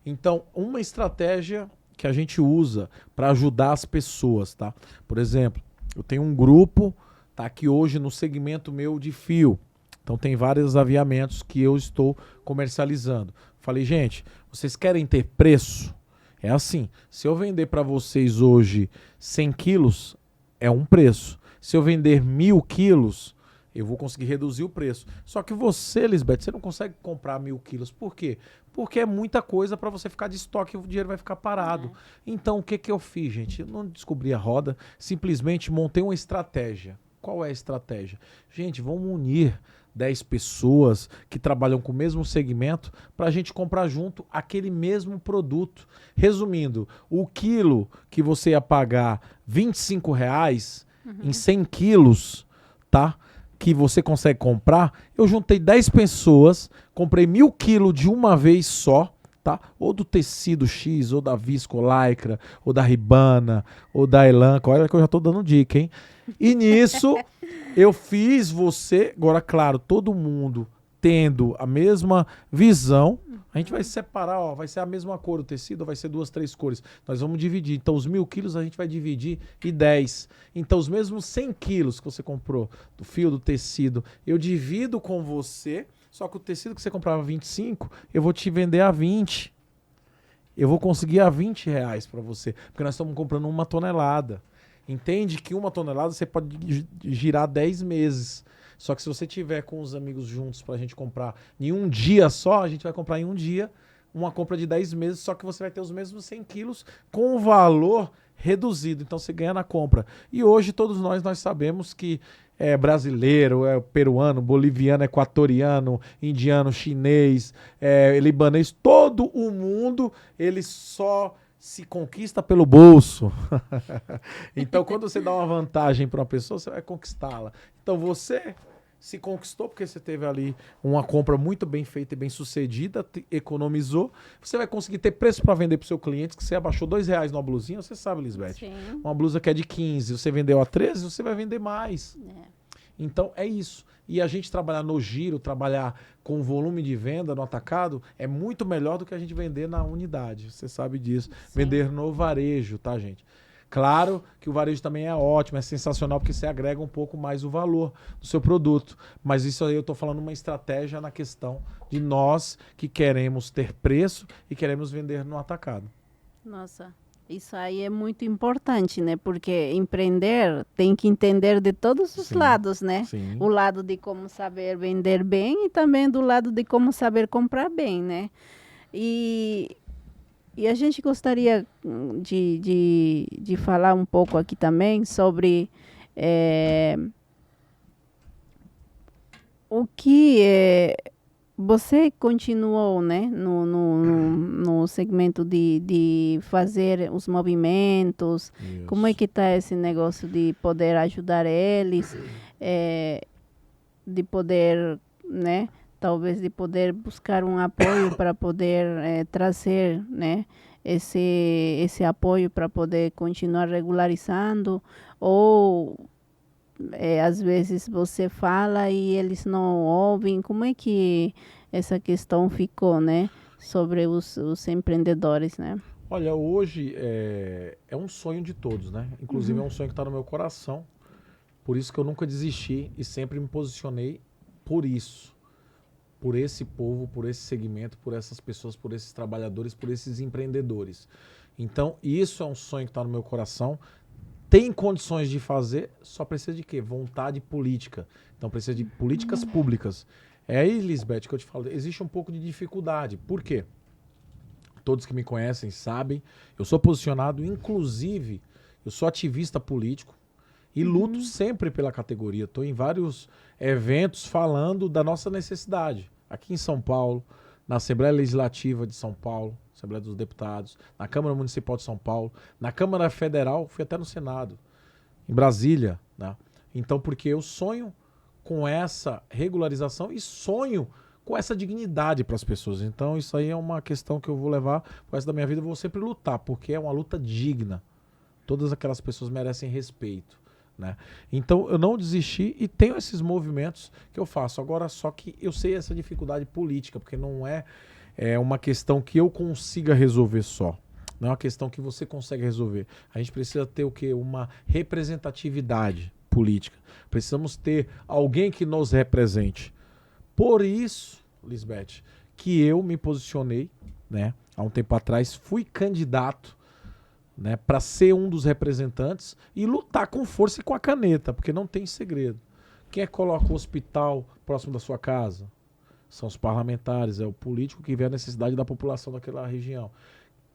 Então, uma estratégia que a gente usa para ajudar as pessoas, tá? Por exemplo, eu tenho um grupo, tá aqui hoje no segmento meu de fio. Então tem vários aviamentos que eu estou comercializando. Falei, gente, vocês querem ter preço? É assim, se eu vender para vocês hoje 100 quilos, é um preço. Se eu vender 1000 quilos, eu vou conseguir reduzir o preço. Só que você, Lisbeth, você não consegue comprar 1000 quilos. Por quê? Porque é muita coisa para você ficar de estoque e o dinheiro vai ficar parado. Então, o que eu fiz, gente? Eu não descobri a roda, simplesmente montei uma estratégia. Qual é a estratégia? Gente, vamos unir 10 pessoas que trabalham com o mesmo segmento para a gente comprar junto aquele mesmo produto. Resumindo, o quilo que você ia pagar R$ 25 em 100 quilos, tá? que você consegue comprar, eu juntei 10 pessoas, comprei 1.000 quilos de uma vez só, tá? Ou do tecido X, ou da Visco Lycra, ou da Ribana, ou da Elanco. Olha que eu já tô dando dica, hein? E nisso, eu fiz você... Agora, claro, todo mundo tendo a mesma visão, a gente vai separar, ó, vai ser a mesma cor o tecido, ou vai ser 2, 3 cores. Nós vamos dividir. Então, os 1.000 quilos a gente vai dividir em 10. Então, os mesmos 100 quilos que você comprou do fio, do tecido, eu divido com você, só que o tecido que você comprava 25, eu vou te vender a 20. Eu vou conseguir a R$ 20 para você, porque nós estamos comprando 1 tonelada. Entende que 1 tonelada você pode girar 10 meses. Só que se você tiver com os amigos juntos pra gente comprar em um dia só, a gente vai comprar em um dia uma compra de 10 meses, só que você vai ter os mesmos 100 quilos com o valor reduzido. Então você ganha na compra. E hoje todos nós sabemos que é brasileiro, é peruano, boliviano, equatoriano, indiano, chinês, libanês, todo o mundo, ele só se conquista pelo bolso. Então, quando você dá uma vantagem para uma pessoa, você vai conquistá-la. Então, você se conquistou porque você teve ali uma compra muito bem feita e bem sucedida, economizou. Você vai conseguir ter preço para vender para o seu cliente, que você abaixou R$ 2 numa blusinha, você sabe, Lisbeth. Sim. Uma blusa que é de 15, você vendeu a 13, você vai vender mais. Então, é isso. E a gente trabalhar no giro, trabalhar com volume de venda no atacado, é muito melhor do que a gente vender na unidade. Você sabe disso. Sim. Vender no varejo, tá, gente? Claro que o varejo também é ótimo, é sensacional, porque você agrega um pouco mais o valor do seu produto. Mas isso aí eu estou falando uma estratégia na questão de nós que queremos ter preço e queremos vender no atacado. Nossa, isso aí é muito importante, né? Porque empreender tem que entender de todos os lados, né? Sim. O lado de como saber vender bem e também do lado de como saber comprar bem, né? E a gente gostaria de falar um pouco aqui também sobre o que você continuou, né, no segmento de fazer os movimentos. Isso. Como é que está esse negócio de poder ajudar eles, de poder, né, talvez de poder buscar um apoio para poder trazer, né, esse apoio para poder continuar regularizando, ou às vezes você fala e eles não ouvem. Como é que essa questão ficou, né, sobre os empreendedores, né? Olha, hoje é um sonho de todos, né? Inclusive é um sonho que está no meu coração, por isso que eu nunca desisti e sempre me posicionei por isso. Por esse povo, por esse segmento, por essas pessoas, por esses trabalhadores, por esses empreendedores. Então, isso é um sonho que está no meu coração. Tem condições de fazer, só precisa de quê? Vontade política. Então, precisa de políticas públicas. É aí, Lisbeth, que eu te falo, existe um pouco de dificuldade. Por quê? Todos que me conhecem sabem, eu sou posicionado, inclusive, eu sou ativista político, e luto sempre pela categoria. Estou em vários eventos falando da nossa necessidade. Aqui em São Paulo, na Assembleia Legislativa de São Paulo, Assembleia dos Deputados, na Câmara Municipal de São Paulo, na Câmara Federal, fui até no Senado, em Brasília, né? Então, porque eu sonho com essa regularização e sonho com essa dignidade para as pessoas. Então, isso aí é uma questão que eu vou levar pro resto da minha vida, eu vou sempre lutar, porque é uma luta digna. Todas aquelas pessoas merecem respeito, né? Então eu não desisti e tenho esses movimentos que eu faço. Agora, só que eu sei essa dificuldade política, porque não é uma questão que eu consiga resolver só. Não é uma questão que você consegue resolver. A gente precisa ter o quê? Uma representatividade política. Precisamos ter alguém que nos represente. Por isso, Lisbeth, que eu me posicionei, né, há um tempo atrás, fui candidato, né, para ser um dos representantes e lutar com força e com a caneta, porque não tem segredo. Quem é que coloca o hospital próximo da sua casa? São os parlamentares, é o político que vê a necessidade da população daquela região.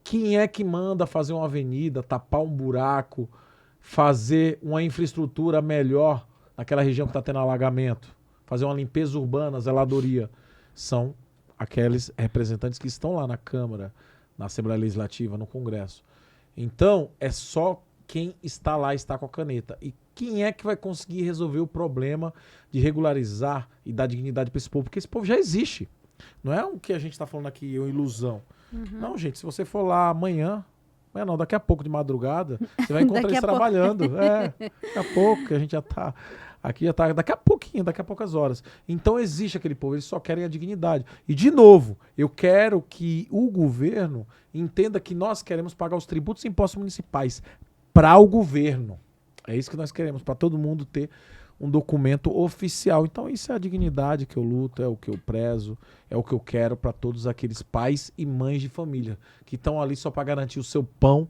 Quem é que manda fazer uma avenida, tapar um buraco, fazer uma infraestrutura melhor naquela região que está tendo alagamento, fazer uma limpeza urbana, zeladoria? São aqueles representantes que estão lá na Câmara, na Assembleia Legislativa, no Congresso. Então, é só quem está lá está com a caneta. E quem é que vai conseguir resolver o problema de regularizar e dar dignidade para esse povo? Porque esse povo já existe. Não é o que a gente está falando aqui, é uma ilusão. Não, gente, se você for lá amanhã não, daqui a pouco de madrugada, você vai encontrar eles trabalhando. Daqui a pouco, que a gente já tá. Aqui já tá, daqui a pouquinho, daqui a poucas horas. Então existe aquele povo, eles só querem a dignidade. E, de novo, eu quero que o governo entenda que nós queremos pagar os tributos e impostos municipais para o governo. É isso que nós queremos, para todo mundo ter um documento oficial. Então isso é a dignidade que eu luto, é o que eu prezo, é o que eu quero para todos aqueles pais e mães de família que estão ali só para garantir o seu pão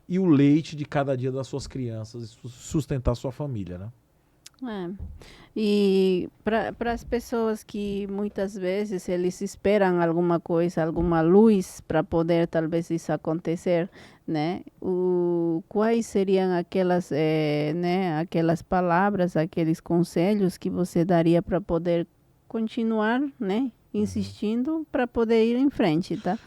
e o leite de cada dia das suas crianças e sustentar a sua família, né? E para as pessoas que muitas vezes eles esperam alguma coisa, alguma luz para poder talvez isso acontecer, né? Quais seriam aquelas, né, aquelas palavras, aqueles conselhos que você daria para poder continuar, né, insistindo para poder ir em frente, tá?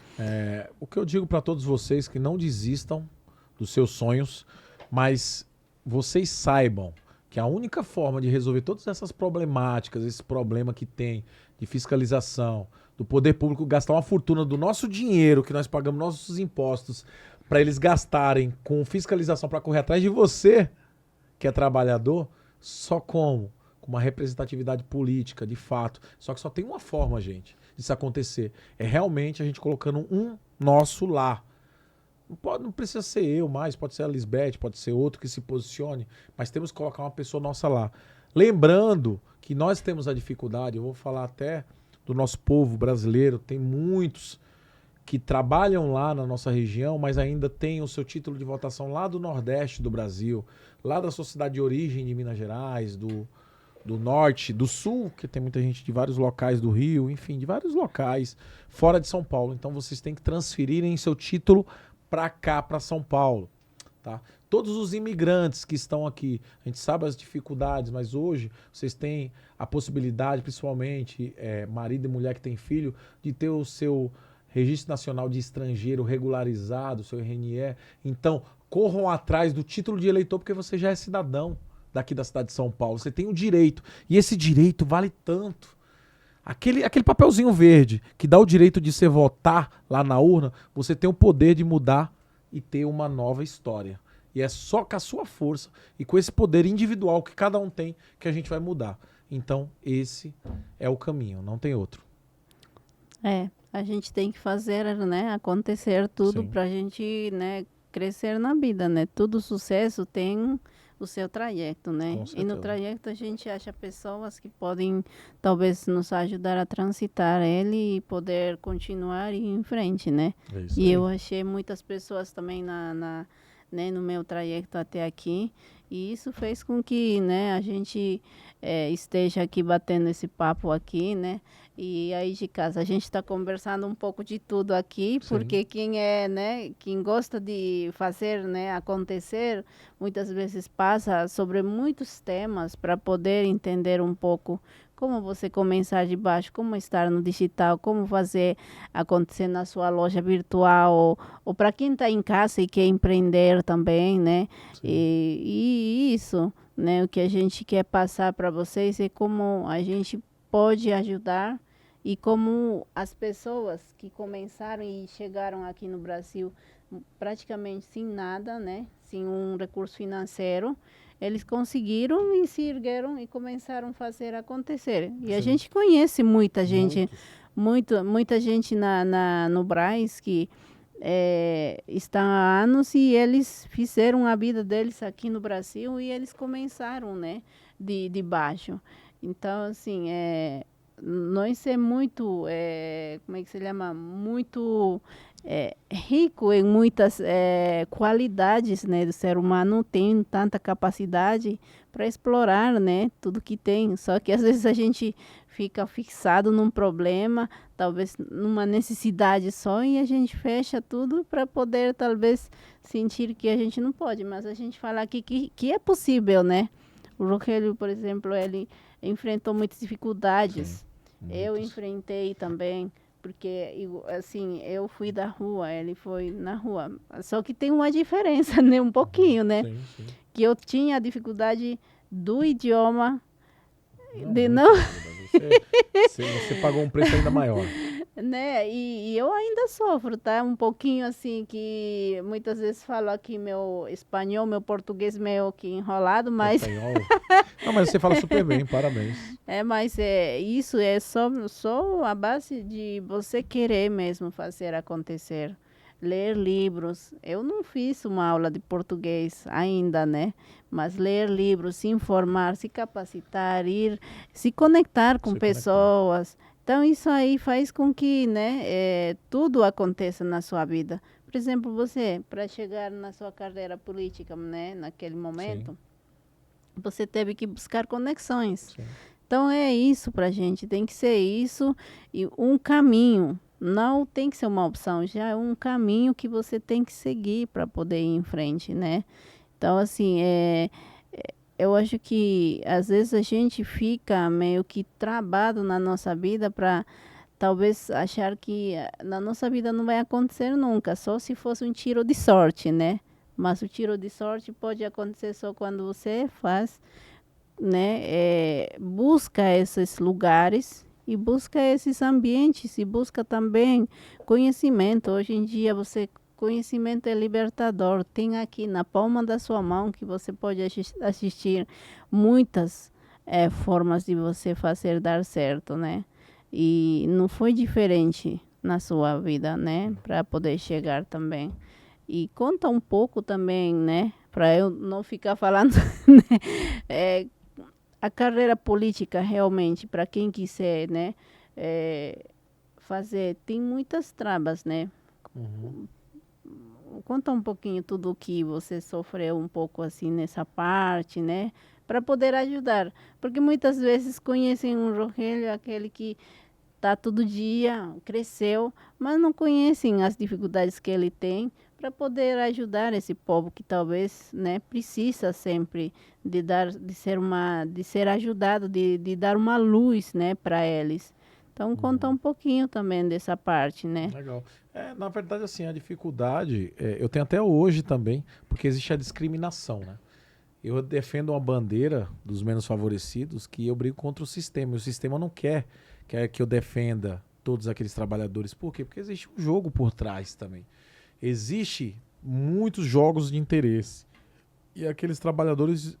O que eu digo para todos vocês que não desistam dos seus sonhos, mas vocês saibam que a única forma de resolver todas essas problemáticas, esse problema que tem de fiscalização, do poder público gastar uma fortuna do nosso dinheiro, que nós pagamos nossos impostos, para eles gastarem com fiscalização para correr atrás de você, que é trabalhador, só como? Com uma representatividade política, de fato. Só que só tem uma forma, gente, disso acontecer. É realmente a gente colocando um nosso lá. Não precisa ser eu mais, pode ser a Lisbeth, pode ser outro que se posicione, mas temos que colocar uma pessoa nossa lá. Lembrando que nós temos a dificuldade, eu vou falar até do nosso povo brasileiro, tem muitos que trabalham lá na nossa região, mas ainda têm o seu título de votação lá do Nordeste do Brasil, lá da sua cidade de origem de Minas Gerais, do Norte, do Sul, que tem muita gente de vários locais do Rio, enfim, de vários locais, fora de São Paulo. Então vocês têm que transferirem seu título para cá, para São Paulo, tá? Todos os imigrantes que estão aqui, a gente sabe as dificuldades, mas hoje vocês têm a possibilidade, principalmente marido e mulher que tem filho, de ter o seu Registro Nacional de Estrangeiro regularizado, seu RNE. Então, corram atrás do título de eleitor, porque você já é cidadão daqui da cidade de São Paulo. Você tem um direito, e esse direito vale tanto. Aquele papelzinho verde que dá o direito de você votar lá na urna, você tem o poder de mudar e ter uma nova história. E é só com a sua força e com esse poder individual que cada um tem que a gente vai mudar. Então, esse é o caminho, não tem outro. A gente tem que fazer, né, acontecer tudo Sim. para a gente, né, crescer na vida, né? Todo sucesso tem o seu trajeto, né? Com E certeza. no trajeto a gente acha pessoas que podem talvez nos ajudar a transitar ele e poder continuar e ir em frente, né? É isso E aí. eu achei muitas pessoas também né, no meu trajeto até aqui, e isso fez com que, né, a gente esteja aqui batendo esse papo aqui, né? E aí de casa a gente está conversando um pouco de tudo aqui, Sim. porque quem gosta de fazer, né, acontecer, muitas vezes passa sobre muitos temas para poder entender um pouco como você começar de baixo, como estar no digital, como fazer acontecer na sua loja virtual, ou para quem está em casa e quer empreender também, né? E isso, né? O que a gente quer passar para vocês é como a gente pode ajudar e como as pessoas que começaram e chegaram aqui no Brasil praticamente sem nada, né? Sem um recurso financeiro, eles conseguiram e se ergueram e começaram a fazer acontecer. E Sim. a gente conhece muita gente, muita gente no Brás que estão há anos e eles fizeram a vida deles aqui no Brasil e eles começaram, né, de baixo. Então, assim, nós é muito, como é que se chama? Muito rico em muitas qualidades, né, do ser humano, tem tanta capacidade para explorar, né, tudo que tem. Só que às vezes a gente fica fixado num problema, talvez numa necessidade só, e a gente fecha tudo para poder talvez sentir que a gente não pode, mas a gente fala aqui que é possível, né? O Rogério, por exemplo, ele enfrentou muitas dificuldades. Sim, eu muitas. enfrentei também, porque assim, eu fui da rua, ele foi na rua. Só que tem uma diferença, né? Um pouquinho, né? Sim, sim. Que eu tinha dificuldade do idioma, Não, de muito não, dúvida. Você pagou um preço ainda maior. né? E eu ainda sofro, tá? Um pouquinho assim, que muitas vezes falo aqui meu espanhol, meu português meio que enrolado, mas Espanhol. Não, mas você fala super bem, parabéns. mas isso é só a base de você querer mesmo fazer acontecer. Ler livros. Eu não fiz uma aula de português ainda, né? Mas ler livros, se informar, se capacitar, ir se conectar com Se conectar. pessoas. Então, isso aí faz com que, né, tudo aconteça na sua vida. Por exemplo, você, para chegar na sua carreira política, né, naquele Sim, momento, você teve que buscar conexões. sim. Então é isso pra gente, tem que ser isso e um caminho. Não tem que ser uma opção, já é um caminho que você tem que seguir para poder ir em frente, né? Então, assim, eu acho que às vezes a gente fica meio que travado na nossa vida para talvez achar que na nossa vida não vai acontecer nunca, só se fosse um tiro de sorte, né? Mas o tiro de sorte pode acontecer só quando você faz, né, busca esses lugares e busca esses ambientes e busca também conhecimento. Hoje em dia conhecimento é libertador. Tem aqui na palma da sua mão que você pode assistir muitas formas de você fazer dar certo, né? E não foi diferente na sua vida, né? Para poder chegar também. E conta um pouco também, né? Para eu não ficar falando, né? É, a carreira política realmente, para quem quiser, né, fazer, tem muitas travas, né? Uhum. Conta um pouquinho tudo o que você sofreu um pouco assim nessa parte, né? Para poder ajudar. Porque muitas vezes conhecem um Rogelio, aquele que tá todo dia, cresceu, mas não conhecem as dificuldades que ele tem para poder ajudar esse povo que talvez, né, precisa sempre de ser ajudado, de dar uma luz, né, para eles. Então conta um pouquinho também dessa parte, né? Legal. Na verdade, assim, a dificuldade, eu tenho até hoje também, porque existe a discriminação, né? Eu defendo uma bandeira dos menos favorecidos que eu brigo contra o sistema. E o sistema não quer que eu defenda todos aqueles trabalhadores. Por quê? Porque existe um jogo por trás também. Existe muitos jogos de interesse. E aqueles trabalhadores,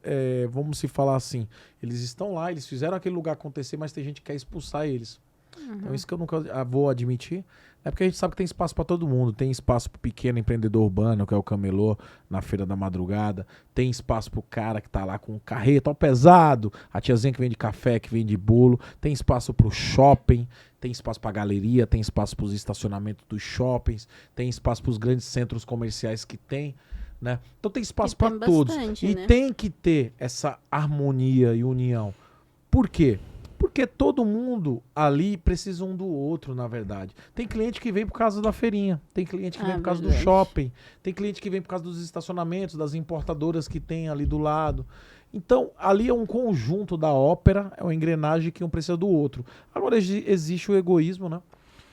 vamos se falar assim, eles estão lá, eles fizeram aquele lugar acontecer, mas tem gente que quer expulsar eles. Então isso que eu nunca vou admitir. É porque a gente sabe que tem espaço para todo mundo. Tem espaço para o pequeno empreendedor urbano, que é o camelô, na feira da madrugada. Tem espaço para o cara que tá lá com o carreto ó, pesado. A tiazinha que vende café, que vende bolo. Tem espaço para o shopping. Tem espaço para a galeria. Tem espaço para os estacionamentos dos shoppings. Tem espaço para os grandes centros comerciais que tem. Né? Então tem espaço para todos. E Né? tem que ter essa harmonia e união. Por quê? Porque todo mundo ali precisa um do outro, na verdade. Tem cliente que vem por causa da feirinha, tem cliente que vem por causa do shopping, tem cliente que vem por causa dos estacionamentos, das importadoras que tem ali do lado. Então, ali é um conjunto da ópera, é uma engrenagem que um precisa do outro. Agora, existe o egoísmo, né?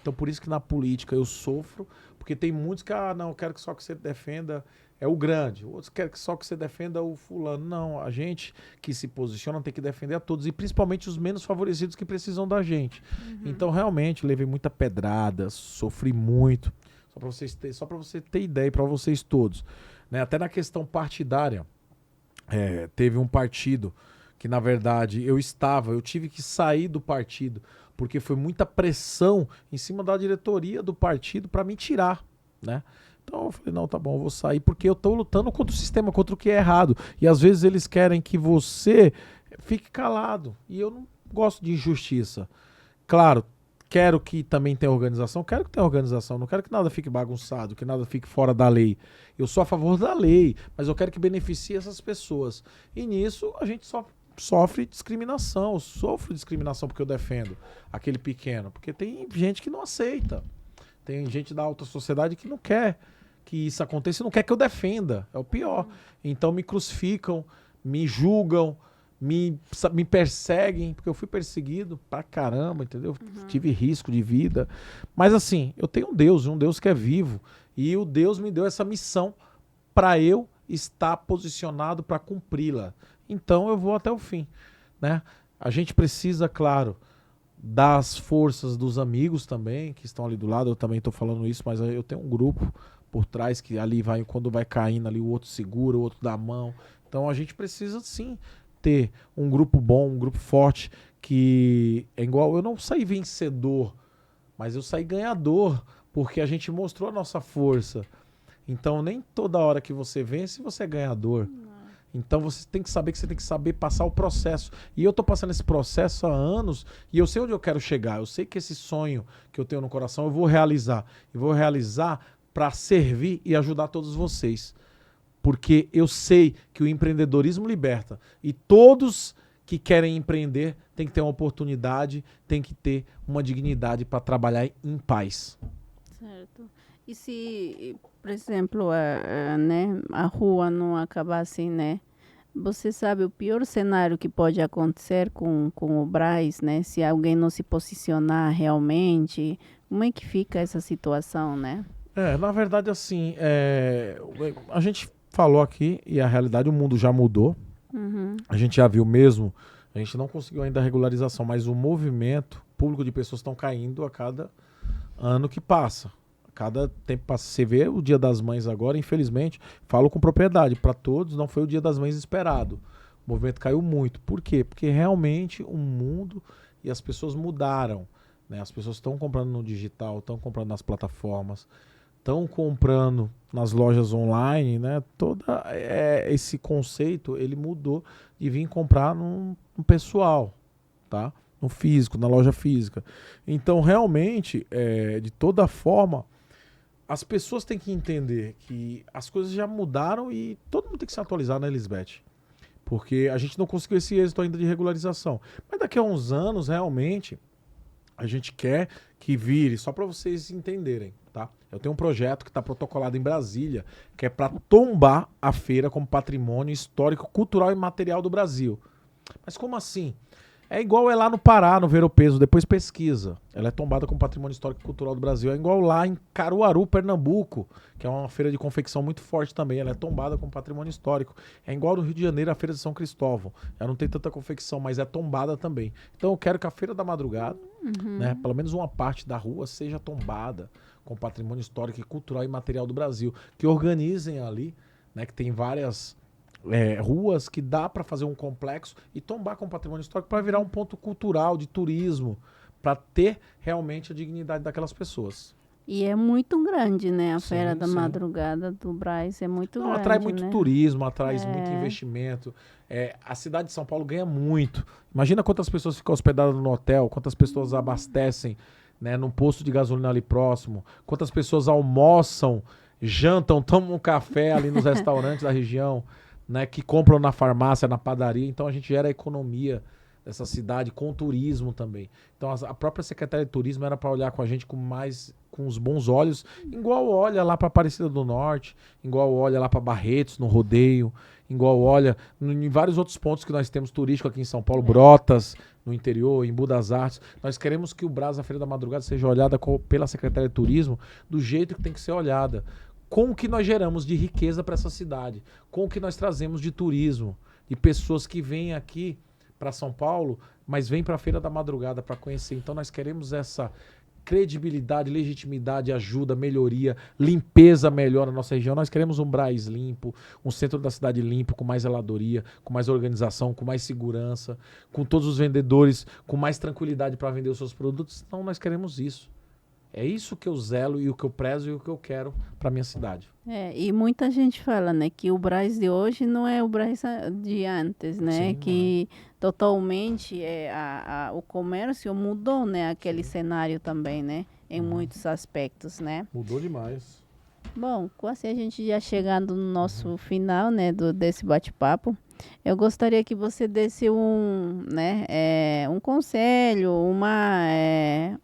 Então, por isso que na política eu sofro, porque tem muitos que, não, eu quero que só que você defenda o grande, outros querem que só que você defenda o fulano. Não, a gente que se posiciona tem que defender a todos, e principalmente os menos favorecidos que precisam da gente. Então, realmente, levei muita pedrada, sofri muito, só para você ter ideia, para vocês todos. Né? Até na questão partidária, teve um partido que, na verdade, eu tive que sair do partido, porque foi muita pressão em cima da diretoria do partido para me tirar, né? Então eu falei, não, tá bom, eu vou sair porque eu tô lutando contra o sistema, contra o que é errado. E às vezes eles querem que você fique calado. E eu não gosto de injustiça. Claro, quero que também tenha organização, quero que tenha organização, não quero que nada fique bagunçado, que nada fique fora da lei. Eu sou a favor da lei, mas eu quero que beneficie essas pessoas. E nisso a gente sofre discriminação. Eu sofro discriminação porque eu defendo aquele pequeno. Porque tem gente que não aceita. Tem gente da alta sociedade que não quer que isso aconteça e não quer que eu defenda. É o pior. Então me crucificam, me julgam, me perseguem, porque eu fui perseguido pra caramba, entendeu? Tive risco de vida. Mas assim, eu tenho um Deus que é vivo. E o Deus me deu essa missão para eu estar posicionado para cumpri-la. então eu vou até o fim, né? A gente precisa, claro, das forças dos amigos também, que estão ali do lado. Eu também estou falando isso, mas eu tenho um grupo por trás que ali vai, quando vai caindo ali, o outro segura, o outro dá a mão. Então a gente precisa sim ter um grupo bom, um grupo forte, que é igual, eu não saí vencedor, mas eu saí ganhador, porque a gente mostrou a nossa força. Então nem toda hora que você vence, você é ganhador. Então você tem que saber que você tem que saber passar o processo. E eu tô passando esse processo há anos e eu sei onde eu quero chegar. Eu sei que esse sonho que eu tenho no coração eu vou realizar. E vou realizar para servir e ajudar todos vocês. Porque eu sei que o empreendedorismo liberta. E todos que querem empreender têm que ter uma oportunidade, têm que ter uma dignidade para trabalhar em paz. Certo. E se, por exemplo, né, a rua não acabar assim, né? Você sabe o pior cenário que pode acontecer com o Brás, né? Se alguém não se posicionar realmente, como é que fica essa situação, né? Na verdade, assim, a gente falou aqui e a realidade, o mundo já mudou. Uhum. A gente já viu mesmo, a gente não conseguiu ainda a regularização, mas o movimento público de pessoas estão caindo a cada ano que passa. Cada tempo passa. Você vê o Dia das Mães agora, infelizmente, falo com propriedade, para todos não foi o Dia das Mães esperado. O movimento caiu muito. Por quê? Porque realmente o mundo e as pessoas mudaram, né? As pessoas estão comprando no digital, estão comprando nas plataformas, estão comprando nas lojas online, né? Esse conceito, ele mudou de vir comprar no pessoal, tá? No físico, na loja física. Então, realmente, de toda forma, as pessoas têm que entender que as coisas já mudaram e todo mundo tem que se atualizar, né, Lisbeth? Porque a gente não conseguiu esse êxito ainda de regularização. Mas daqui a uns anos, realmente, a gente quer que vire, só para vocês entenderem, tá? Eu tenho um projeto que está protocolado em Brasília, que é para tombar a feira como patrimônio histórico, cultural e material do Brasil. Mas como assim? É igual lá no Pará, no Ver-o-Peso, depois pesquisa. Ela é tombada como patrimônio histórico e cultural do Brasil. É igual lá em Caruaru, Pernambuco, que é uma feira de confecção muito forte também. Ela é tombada como patrimônio histórico. É igual no Rio de Janeiro, a Feira de São Cristóvão. Ela não tem tanta confecção, mas é tombada também. Então eu quero que a Feira da Madrugada, né, pelo menos uma parte da rua, seja tombada com patrimônio histórico e cultural e material do Brasil. Que organizem ali, né, que tem várias ruas que dá para fazer um complexo e tombar com patrimônio histórico para virar um ponto cultural de turismo, para ter realmente a dignidade daquelas pessoas. E é muito grande, né? A Sim, Feira da sim. Madrugada do Brás é muito Não, grande, atrai muito né? turismo, atrai muito investimento. A cidade de São Paulo ganha muito. Imagina quantas pessoas ficam hospedadas no hotel, quantas pessoas abastecem, né, num posto de gasolina ali próximo, quantas pessoas almoçam, jantam, tomam um café ali nos restaurantes da região, né, que compram na farmácia, na padaria. Então a gente gera a economia dessa cidade com turismo também. Então a própria Secretaria de Turismo era para olhar com a gente com os bons olhos, igual olha lá para Aparecida do Norte, igual olha lá para Barretos, no Rodeio, igual olha em vários outros pontos que nós temos turístico aqui em São Paulo, Brotas, no interior, em das Artes. Nós queremos que o Brás, a Feira da Madrugada, seja olhada pela Secretaria de Turismo do jeito que tem que ser olhada, com o que nós geramos de riqueza para essa cidade, com o que nós trazemos de turismo, de pessoas que vêm aqui para São Paulo, mas vêm para a Feira da Madrugada para conhecer. Então nós queremos essa credibilidade, legitimidade, ajuda, melhoria, limpeza melhor na nossa região. Nós queremos um Brás limpo, um centro da cidade limpo, com mais zeladoria, com mais organização, com mais segurança, com todos os vendedores com mais tranquilidade para vender os seus produtos. Então nós queremos isso. É isso que eu zelo e o que eu prezo e o que eu quero para minha cidade. E muita gente fala, né, que o Brás de hoje não é o Brás de antes, né? Sim, que totalmente o comércio mudou, né? Aquele cenário também, né? Em muitos aspectos, né? Mudou demais. Bom, quase a gente já chegando no nosso final, né, desse bate-papo. Eu gostaria que você desse um conselho,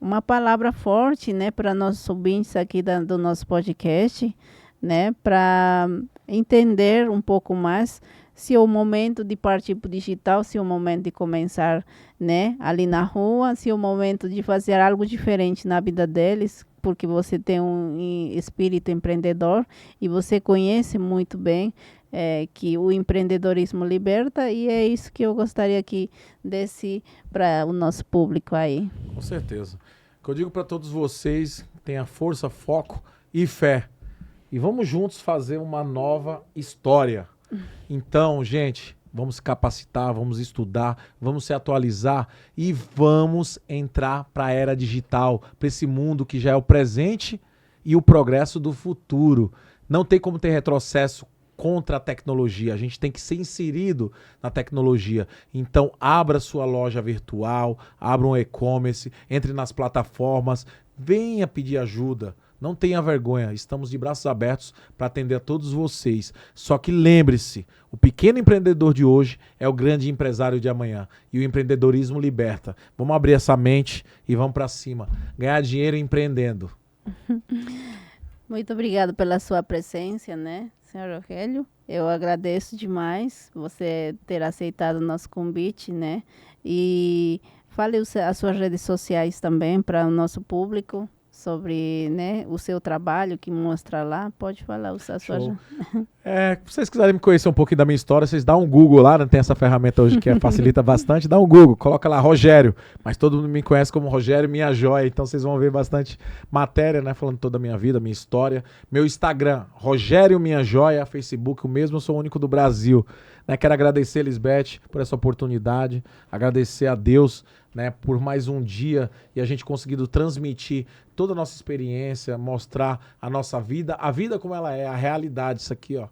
uma palavra forte, né, para nossos ouvintes aqui do nosso podcast, né, para entender um pouco mais se é o momento de partir para o digital, se é o momento de começar, né, ali na rua, se é o momento de fazer algo diferente na vida deles. porque você tem um espírito empreendedor e você conhece muito bem que o empreendedorismo liberta, e é isso que eu gostaria que desse para o nosso público aí. Com certeza. O que eu digo para todos vocês, tenha força, foco e fé. E vamos juntos fazer uma nova história. Então, gente, vamos se capacitar, vamos estudar, vamos se atualizar e vamos entrar para a era digital, para esse mundo que já é o presente e o progresso do futuro. Não tem como ter retrocesso contra a tecnologia, a gente tem que ser inserido na tecnologia. Então, abra sua loja virtual, abra um e-commerce, entre nas plataformas, venha pedir ajuda. Não tenha vergonha, estamos de braços abertos para atender a todos vocês. Só que lembre-se, o pequeno empreendedor de hoje é o grande empresário de amanhã. E o empreendedorismo liberta. Vamos abrir essa mente e vamos para cima. Ganhar dinheiro empreendendo. Muito obrigada pela sua presença, né, senhor Rogério? Eu agradeço demais você ter aceitado o nosso convite, né? E fale as suas redes sociais também para o nosso público sobre, né, o seu trabalho que mostra lá. Pode falar a sua... Se vocês quiserem me conhecer um pouquinho da minha história, vocês dão um Google lá, né? Tem essa ferramenta hoje que facilita bastante, dá um Google, coloca lá Rogério, mas todo mundo me conhece como Rogério Minha Joia, então vocês vão ver bastante matéria, né, falando toda a minha vida, minha história. Meu Instagram, Rogério Minha Joia, Facebook o mesmo, eu sou o único do Brasil, né? Quero agradecer, Lisbeth, por essa oportunidade, agradecer a Deus, né, por mais um dia e a gente conseguido transmitir toda a nossa experiência, mostrar a nossa vida, a vida como ela é, a realidade, isso aqui, ó.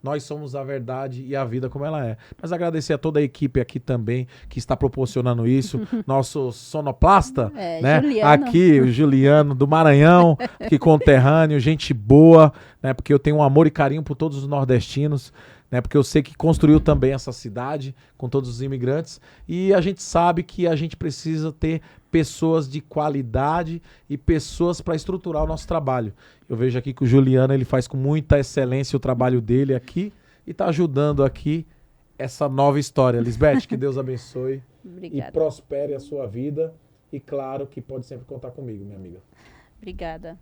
Nós somos a verdade e a vida como ela é. Mas agradecer a toda a equipe aqui também que está proporcionando isso. Nosso sonoplasta, né? Juliano. Aqui, o Juliano do Maranhão, que conterrâneo, gente boa, né? Porque eu tenho um amor e carinho por todos os nordestinos, né? Porque eu sei que construiu também essa cidade com todos os imigrantes e a gente sabe que a gente precisa ter pessoas de qualidade e pessoas para estruturar o nosso trabalho. Eu vejo aqui que o Juliano ele faz com muita excelência o trabalho dele aqui e está ajudando aqui essa nova história. Lisbeth, que Deus abençoe. Obrigada. E prospere a sua vida e claro que pode sempre contar comigo, minha amiga. Obrigada.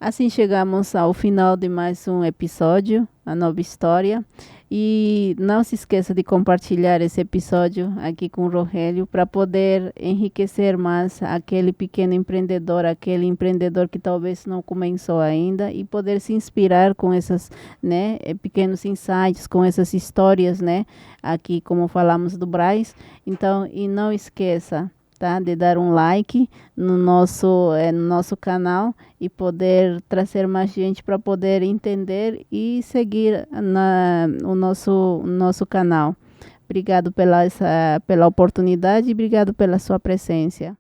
Assim chegamos ao final de mais um episódio, a nova história. E não se esqueça de compartilhar esse episódio aqui com o Rogério para poder enriquecer mais aquele pequeno empreendedor, aquele empreendedor que talvez não começou ainda e poder se inspirar com esses, né, pequenos insights, com essas histórias, né, aqui como falamos do Braz. Então, e não esqueça, tá, de dar um like no nosso canal e poder trazer mais gente para poder entender e seguir o nosso canal. Obrigado pela oportunidade e obrigado pela sua presença.